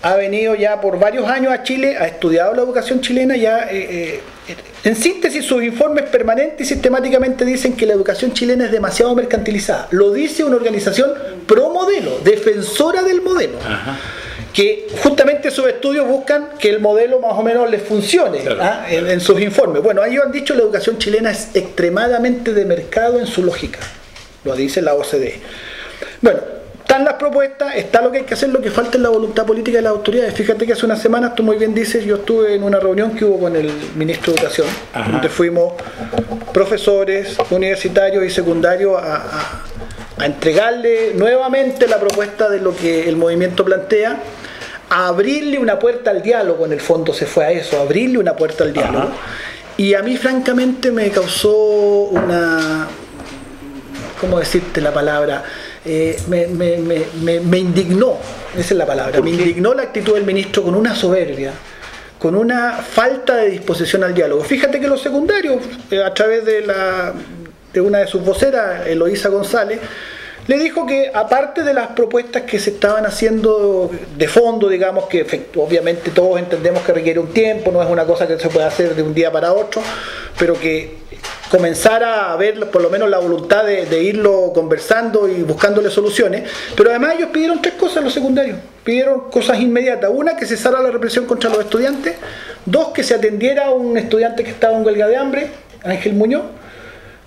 ha venido ya por varios años a Chile, ha estudiado la educación chilena, ya en síntesis sus informes permanentes y sistemáticamente dicen que la educación chilena es demasiado mercantilizada. Lo dice una organización pro modelo, defensora del modelo. Que justamente sus estudios buscan que el modelo más o menos les funcione, claro, en sus informes. Bueno, ellos han dicho que la educación chilena es extremadamente de mercado en su lógica, lo dice la OCDE. Bueno, están las propuestas, está lo que hay que hacer, lo que falta es la voluntad política de las autoridades. Fíjate que hace unas semanas, tú muy bien dices, yo estuve en una reunión que hubo con el ministro de Educación, donde fuimos profesores universitarios y secundarios a entregarle nuevamente la propuesta de lo que el movimiento plantea, a abrirle una puerta al diálogo. En el fondo se fue a eso, a abrirle una puerta al diálogo. Y a mí francamente me causó una... ¿cómo decirte la palabra? Me indignó, esa es la palabra, me indignó la actitud del ministro con una soberbia, con una falta de disposición al diálogo. Fíjate que los secundarios, a través de una de sus voceras, Eloísa González, le dijo que aparte de las propuestas que se estaban haciendo de fondo, digamos que obviamente todos entendemos que requiere un tiempo, no es una cosa que se puede hacer de un día para otro, pero que comenzara a ver por lo menos la voluntad de irlo conversando y buscándole soluciones. Pero además ellos pidieron 3 cosas, los secundarios. Pidieron cosas inmediatas: una, que cesara la represión contra los estudiantes; 2, que se atendiera a un estudiante que estaba en huelga de hambre, Ángel Muñoz;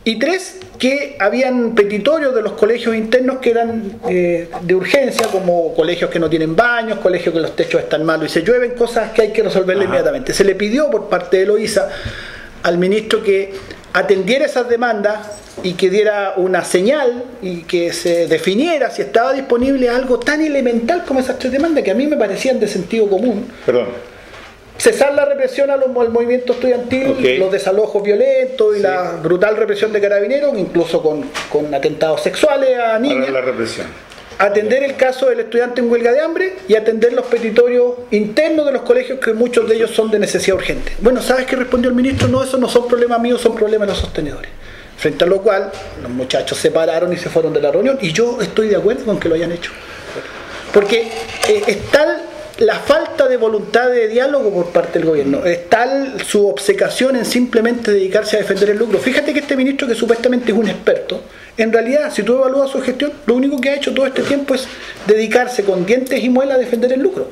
y 3, que habían petitorios de los colegios internos que eran de urgencia, como colegios que no tienen baños, colegios que los techos están malos y se llueven, cosas que hay que resolverle inmediatamente. Se le pidió por parte de Eloísa al ministro que atendiera esas demandas y que diera una señal y que se definiera si estaba disponible algo tan elemental como esas 3 demandas que a mí me parecían de sentido común. Perdón. Cesar la represión al movimiento estudiantil, los desalojos violentos y la brutal represión de carabineros, incluso con atentados sexuales a niñas. La represión. Atender el caso del estudiante en huelga de hambre y atender los petitorios internos de los colegios, que muchos de ellos son de necesidad urgente. Bueno, ¿sabes qué respondió el ministro? No, esos no son problemas míos, son problemas de los sostenedores. Frente a lo cual, los muchachos se pararon y se fueron de la reunión, y yo estoy de acuerdo con que lo hayan hecho. Porque es tal la falta de voluntad de diálogo por parte del gobierno, es tal su obcecación en simplemente dedicarse a defender el lucro. Fíjate que este ministro, que supuestamente es un experto, en realidad, si tú evalúas su gestión, lo único que ha hecho todo este tiempo es dedicarse con dientes y muelas a defender el lucro,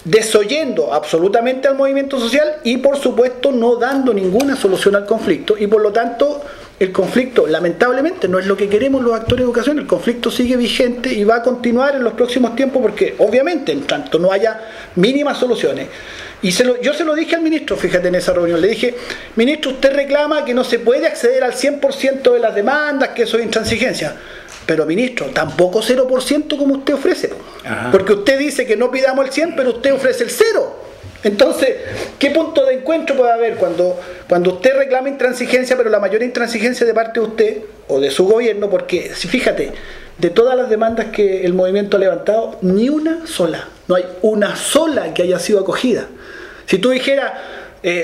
desoyendo absolutamente al movimiento social y, por supuesto, no dando ninguna solución al conflicto. Y por lo tanto, el conflicto, lamentablemente, no es lo que queremos los actores de educación. El conflicto sigue vigente y va a continuar en los próximos tiempos, porque obviamente, en tanto no haya mínimas soluciones. Y yo se lo dije al ministro, fíjate, en esa reunión, le dije: ministro, usted reclama que no se puede acceder al 100% de las demandas, que eso es intransigencia. Pero, ministro, tampoco 0% como usted ofrece. Porque usted dice que no pidamos el 100, pero usted ofrece el 0. Entonces, ¿qué punto de encuentro puede haber cuando usted reclama intransigencia, pero la mayor intransigencia de parte de usted o de su gobierno? Porque, si fíjate, de todas las demandas que el movimiento ha levantado, ni una sola, no hay una sola que haya sido acogida. Si tú dijeras,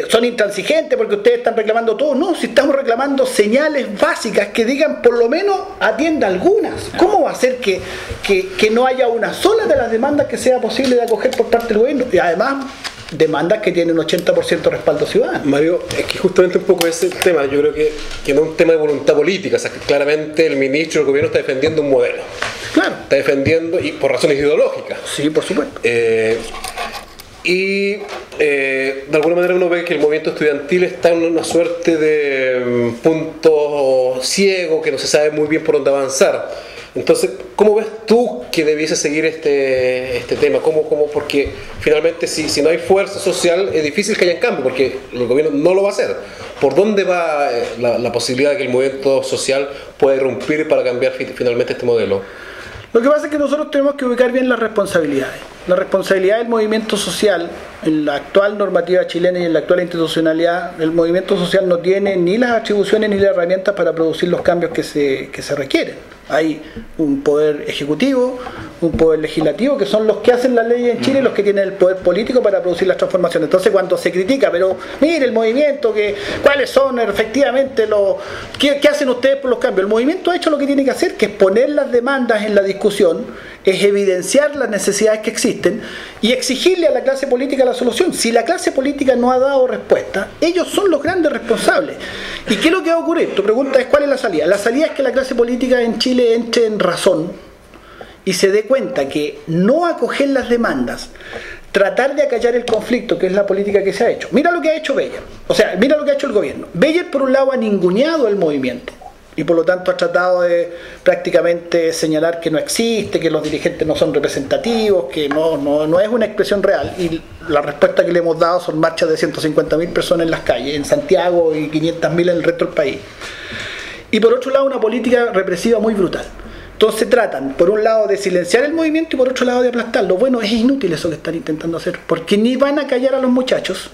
son intransigentes porque ustedes están reclamando todo, no, si estamos reclamando señales básicas que digan por lo menos atienda algunas. ¿Cómo va a ser que no haya una sola de las demandas que sea posible de acoger por parte del gobierno? Y además, demandas que tienen 80% de respaldo ciudadano. Mario, es que justamente un poco ese tema, yo creo que no es un tema de voluntad política, o sea, que claramente el ministro del gobierno está defendiendo un modelo. Claro. Está defendiendo, y por razones ideológicas. Sí, por supuesto. De alguna manera uno ve que el movimiento estudiantil está en una suerte de punto ciego, que no se sabe muy bien por dónde avanzar. Entonces, ¿cómo ves tú que debiese seguir este tema? Porque finalmente si no hay fuerza social es difícil que haya cambio, porque el gobierno no lo va a hacer. ¿Por dónde va la posibilidad de que el movimiento social pueda irrumpir para cambiar finalmente este modelo? Lo que pasa es que nosotros tenemos que ubicar bien las responsabilidades. La responsabilidad del movimiento social, en la actual normativa chilena y en la actual institucionalidad, el movimiento social no tiene ni las atribuciones ni las herramientas para producir los cambios que se requieren. Hay un poder ejecutivo, un poder legislativo, que son los que hacen las leyes en Chile y los que tienen el poder político para producir las transformaciones. Entonces, cuando se critica, pero mire el movimiento, ¿cuáles son efectivamente qué hacen ustedes por los cambios? El movimiento ha hecho lo que tiene que hacer, que es poner las demandas en la discusión, es evidenciar las necesidades que existen y exigirle a la clase política la solución. Si la clase política no ha dado respuesta, ellos son los grandes responsables. ¿Y qué es lo que va a ocurrir? Tu pregunta es: ¿cuál es la salida? La salida es que la clase política en Chile entre en razón y se dé cuenta que no acoger las demandas, tratar de acallar el conflicto, que es la política que se ha hecho. Mira lo que ha hecho Beyer, o sea, mira lo que ha hecho el gobierno. Beyer, por un lado, ha ninguneado el movimiento, y por lo tanto ha tratado de prácticamente señalar que no existe, que los dirigentes no son representativos, que no es una expresión real, y la respuesta que le hemos dado son marchas de 150.000 personas en las calles, en Santiago, y 500.000 en el resto del país. Y por otro lado una política represiva muy brutal. Entonces tratan, por un lado, de silenciar el movimiento y por otro lado de aplastarlo. Bueno, es inútil eso que están intentando hacer, porque ni van a callar a los muchachos,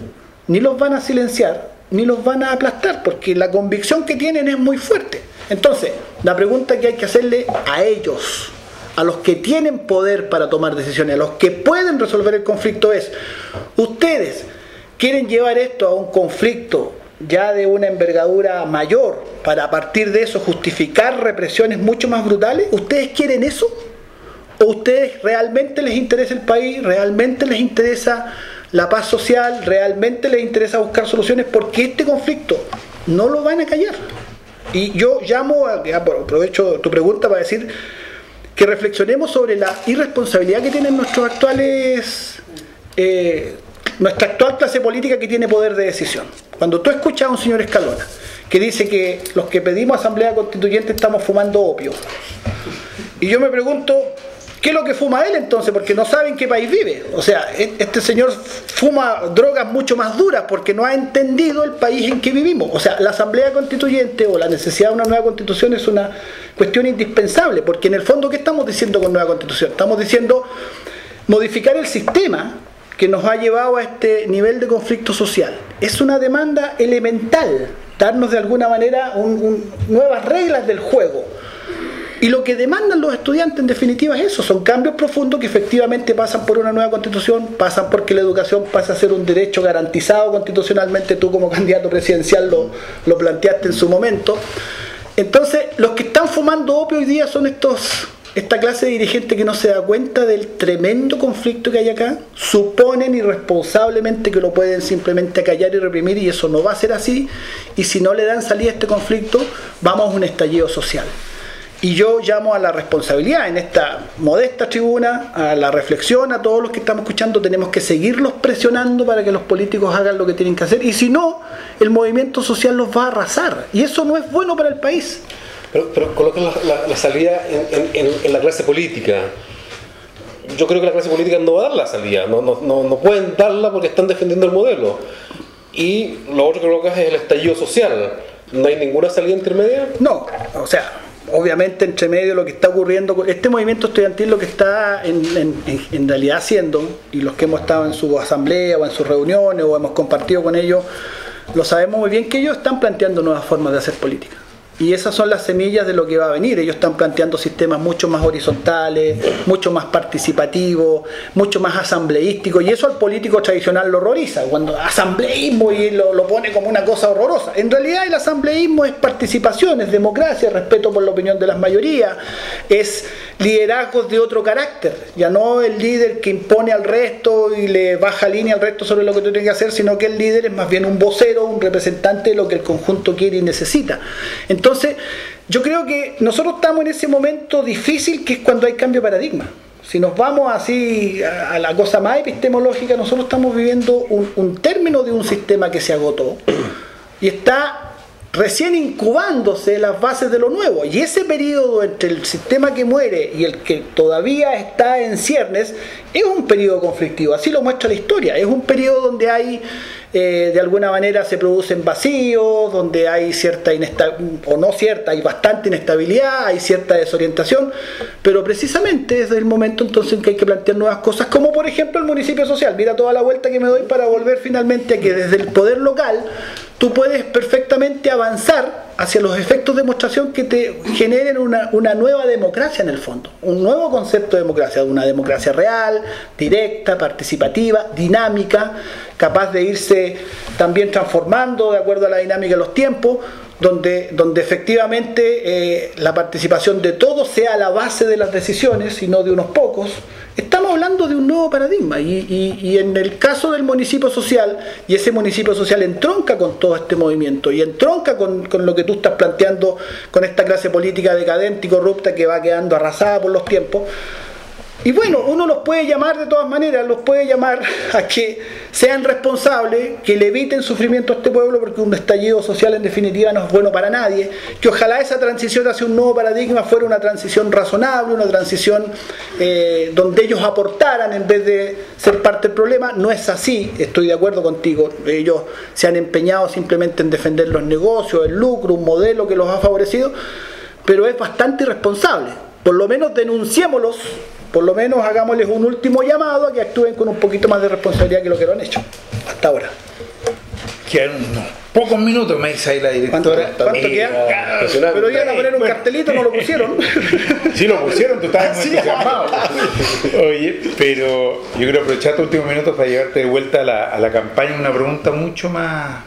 ni los van a silenciar, ni los van a aplastar, porque la convicción que tienen es muy fuerte. Entonces, la pregunta que hay que hacerle a ellos, a los que tienen poder para tomar decisiones, a los que pueden resolver el conflicto es, ¿ustedes quieren llevar esto a un conflicto ya de una envergadura mayor para a partir de eso justificar represiones mucho más brutales? ¿Ustedes quieren eso? ¿O ustedes realmente les interesa el país? ¿Realmente les interesa la paz social? ¿Realmente les interesa buscar soluciones? Porque este conflicto no lo van a callar. Y yo llamo, aprovecho tu pregunta para decir que reflexionemos sobre la irresponsabilidad que tienen nuestros actuales nuestra actual clase política, que tiene poder de decisión. Cuando tú escuchas a un señor Escalona que dice que los que pedimos asamblea constituyente estamos fumando opio, y yo me pregunto, ¿qué es lo que fuma él entonces? Porque no sabe en qué país vive. O sea, este señor fuma drogas mucho más duras porque no ha entendido el país en que vivimos. O sea, la asamblea constituyente o la necesidad de una nueva constitución es una cuestión indispensable, porque en el fondo, ¿qué estamos diciendo con nueva constitución? Estamos diciendo modificar el sistema que nos ha llevado a este nivel de conflicto social. Es una demanda elemental, darnos de alguna manera nuevas reglas del juego. Y lo que demandan los estudiantes en definitiva es eso, son cambios profundos que efectivamente pasan por una nueva constitución, pasan porque la educación pasa a ser un derecho garantizado constitucionalmente. Tú como candidato presidencial lo planteaste en su momento. Entonces, los que están fumando opio hoy día son esta clase de dirigente que no se da cuenta del tremendo conflicto que hay acá, suponen irresponsablemente que lo pueden simplemente acallar y reprimir, y eso no va a ser así, y si no le dan salida a este conflicto, vamos a un estallido social. Y yo llamo a la responsabilidad en esta modesta tribuna, a la reflexión, a todos los que estamos escuchando. Tenemos que seguirlos presionando para que los políticos hagan lo que tienen que hacer, y si no, el movimiento social los va a arrasar, y eso no es bueno para el país. Pero colocan la salida en la clase política. Yo creo que la clase política no va a dar la salida, no pueden darla porque están defendiendo el modelo. Y lo otro que colocas es el estallido social. ¿No hay ninguna salida intermedia? No, o sea, obviamente entre medio lo que está ocurriendo, este movimiento estudiantil lo que está en realidad haciendo, y los que hemos estado en su asamblea o en sus reuniones o hemos compartido con ellos, lo sabemos muy bien, que ellos están planteando nuevas formas de hacer política. Y esas son las semillas de lo que va a venir. Ellos están planteando sistemas mucho más horizontales, mucho más participativos, mucho más asambleísticos, y eso al político tradicional lo horroriza, cuando asambleísmo y lo pone como una cosa horrorosa. En realidad el asambleísmo es participación, es democracia, respeto por la opinión de las mayorías, es liderazgos de otro carácter, ya no el líder que impone al resto y le baja línea al resto sobre lo que tú tienes que hacer, sino que el líder es más bien un vocero, un representante de lo que el conjunto quiere y necesita. Entonces, yo creo que nosotros estamos en ese momento difícil, que es cuando hay cambio de paradigma. Si nos vamos así a la cosa más epistemológica, nosotros estamos viviendo un término de un sistema que se agotó y está recién incubándose las bases de lo nuevo. Y ese periodo entre el sistema que muere y el que todavía está en ciernes es un periodo conflictivo, así lo muestra la historia. Es un periodo donde hay, de alguna manera se producen vacíos, donde hay cierta hay bastante inestabilidad, hay cierta desorientación, pero precisamente es el momento entonces en que hay que plantear nuevas cosas, como por ejemplo el municipio social. Mira toda la vuelta que me doy para volver finalmente a que desde el poder local tú puedes perfectamente avanzar hacia los efectos de demostración que te generen una nueva democracia en el fondo, un nuevo concepto de democracia, una democracia real, directa, participativa, dinámica, capaz de irse también transformando de acuerdo a la dinámica de los tiempos, donde efectivamente la participación de todos sea la base de las decisiones y no de unos pocos. Estamos hablando de un nuevo paradigma y en el caso del municipio social, y ese municipio social entronca con todo este movimiento y entronca con lo que tú estás planteando, con esta clase política decadente y corrupta que va quedando arrasada por los tiempos. Y bueno, uno los puede llamar de todas maneras, los puede llamar a que sean responsables, que le eviten sufrimiento a este pueblo, porque un estallido social en definitiva no es bueno para nadie, que ojalá esa transición hacia un nuevo paradigma fuera una transición razonable, una transición donde ellos aportaran en vez de ser parte del problema. No es así, estoy de acuerdo contigo, ellos se han empeñado simplemente en defender los negocios, el lucro, un modelo que los ha favorecido, pero es bastante irresponsable. Por lo menos denunciémoslos, por lo menos hagámosles un último llamado a que actúen con un poquito más de responsabilidad que lo que lo han hecho hasta ahora. Quedan unos pocos minutos, me dice ahí la directora. ¿Cuánto queda? Pero iban a poner un cartelito, no lo pusieron. Sí lo pusieron, tú estabas muy entusiasmado. Oye, pero yo quiero aprovechar estos últimos minutos para llevarte de vuelta a la campaña una pregunta mucho más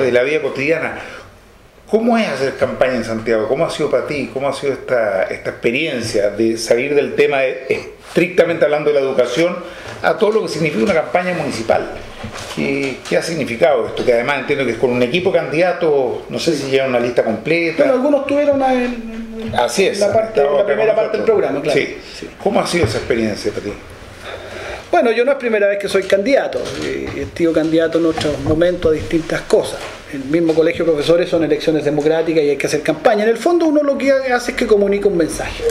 de la vida cotidiana. ¿Cómo es hacer campaña en Santiago? ¿Cómo ha sido para ti? ¿Cómo ha sido esta experiencia de salir del tema, estrictamente hablando de la educación, a todo lo que significa una campaña municipal? ¿Qué ha significado esto? Que además entiendo que es con un equipo de candidatos, no sé si llevan una lista completa. Bueno, algunos tuvieron Así es, la primera parte del programa, claro. Sí. ¿Cómo ha sido esa experiencia para ti? Bueno, yo no es primera vez que soy candidato, he sido candidato en otros momentos a distintas cosas. El mismo colegio de profesores son elecciones democráticas y hay que hacer campaña. En el fondo uno lo que hace es que comunica un mensaje.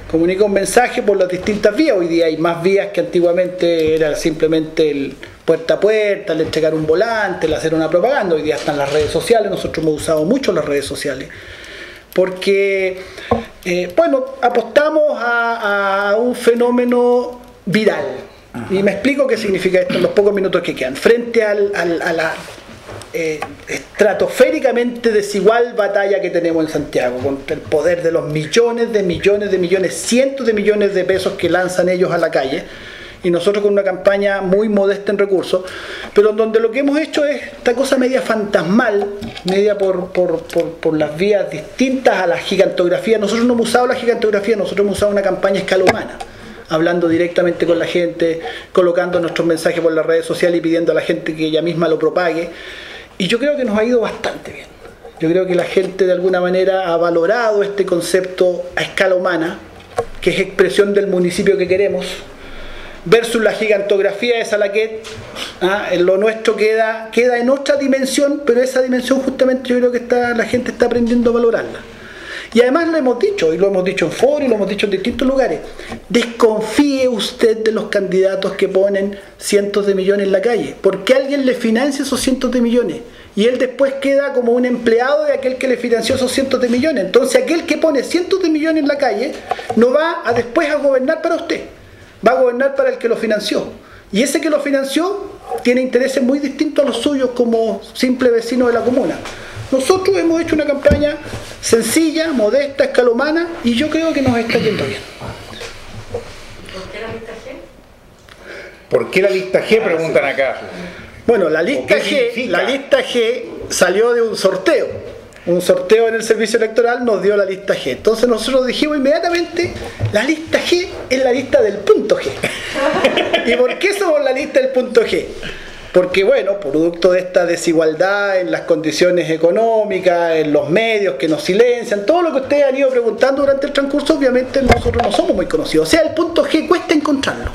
Comunica un mensaje por las distintas vías. Hoy día hay más vías que antiguamente era simplemente el puerta a puerta, el entregar un volante, el hacer una propaganda. Hoy día están las redes sociales, nosotros hemos usado mucho las redes sociales. Porque, apostamos a un fenómeno viral. Y me explico qué significa esto en los pocos minutos que quedan. Frente a la estratosféricamente desigual batalla que tenemos en Santiago contra el poder de los millones, cientos de millones de pesos que lanzan ellos a la calle, y nosotros con una campaña muy modesta en recursos, pero donde lo que hemos hecho es esta cosa media fantasmal, media por las vías distintas a la gigantografía. Nosotros no hemos usado la gigantografía, nosotros hemos usado una campaña a escala humana, hablando directamente con la gente, colocando nuestros mensajes por las redes sociales y pidiendo a la gente que ella misma lo propague. Y yo creo que nos ha ido bastante bien. Yo creo que la gente de alguna manera ha valorado este concepto a escala humana, que es expresión del municipio que queremos, versus la gigantografía esa la que lo nuestro queda en otra dimensión, pero esa dimensión justamente yo creo que la gente está aprendiendo a valorarla. Y además lo hemos dicho, y lo hemos dicho en foros, y lo hemos dicho en distintos lugares, desconfíe usted de los candidatos que ponen cientos de millones en la calle, porque alguien le financia esos cientos de millones, y él después queda como un empleado de aquel que le financió esos cientos de millones. Entonces aquel que pone cientos de millones en la calle no va después a gobernar para usted, va a gobernar para el que lo financió. Y ese que lo financió tiene intereses muy distintos a los suyos como simple vecino de la comuna. Nosotros hemos hecho una campaña sencilla, modesta, escala humana, y yo creo que nos está yendo bien. ¿Por qué la lista G? ¿Por qué la lista G? Preguntan acá. Bueno, la lista G salió de un sorteo. Un sorteo en el servicio electoral nos dio la lista G. Entonces nosotros dijimos inmediatamente, la lista G es la lista del punto G. ¿Y por qué somos la lista del punto G? Porque, bueno, producto de esta desigualdad en las condiciones económicas, en los medios que nos silencian, todo lo que ustedes han ido preguntando durante el transcurso, obviamente nosotros no somos muy conocidos. O sea, el punto G cuesta encontrarlo.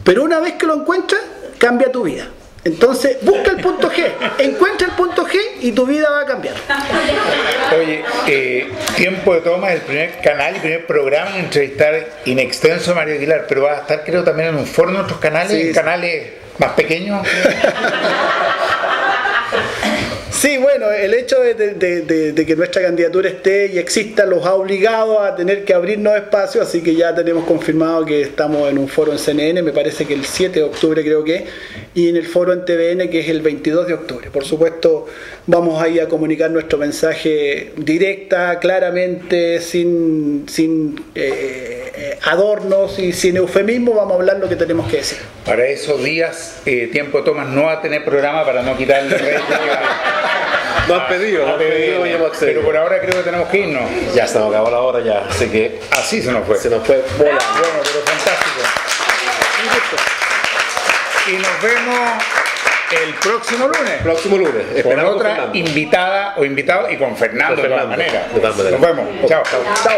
Pero una vez que lo encuentras, cambia tu vida. Entonces, busca el punto G, encuentra el punto G y tu vida va a cambiar. Oye, Tiempo de Toma es el primer canal y primer programa en entrevistar in extenso a Mario Aguilar, pero va a estar, creo, también en un foro en otros canales, sí, en canales más pequeños. Sí, bueno, el hecho de que nuestra candidatura esté y exista los ha obligado a tener que abrirnos espacios, así que ya tenemos confirmado que estamos en un foro en CNN, me parece que el 7 de octubre creo que, y en el foro en TVN que es el 22 de octubre. Por supuesto, vamos ahí a comunicar nuestro mensaje directa, claramente, sin adornos y sin eufemismo, vamos a hablar lo que tenemos que decir. Para esos días, Tiempo de Toma no va a tener programa para no quitarle No han pedido, pero por ahora creo que tenemos que irnos. Ya se nos acabó la hora ya, así que así se nos fue. Se nos fue volando. Bueno, pero fantástico. Y nos vemos el próximo lunes. Con otra invitada o invitado y con Fernando de todas maneras. Nos vemos. Chao. Chao.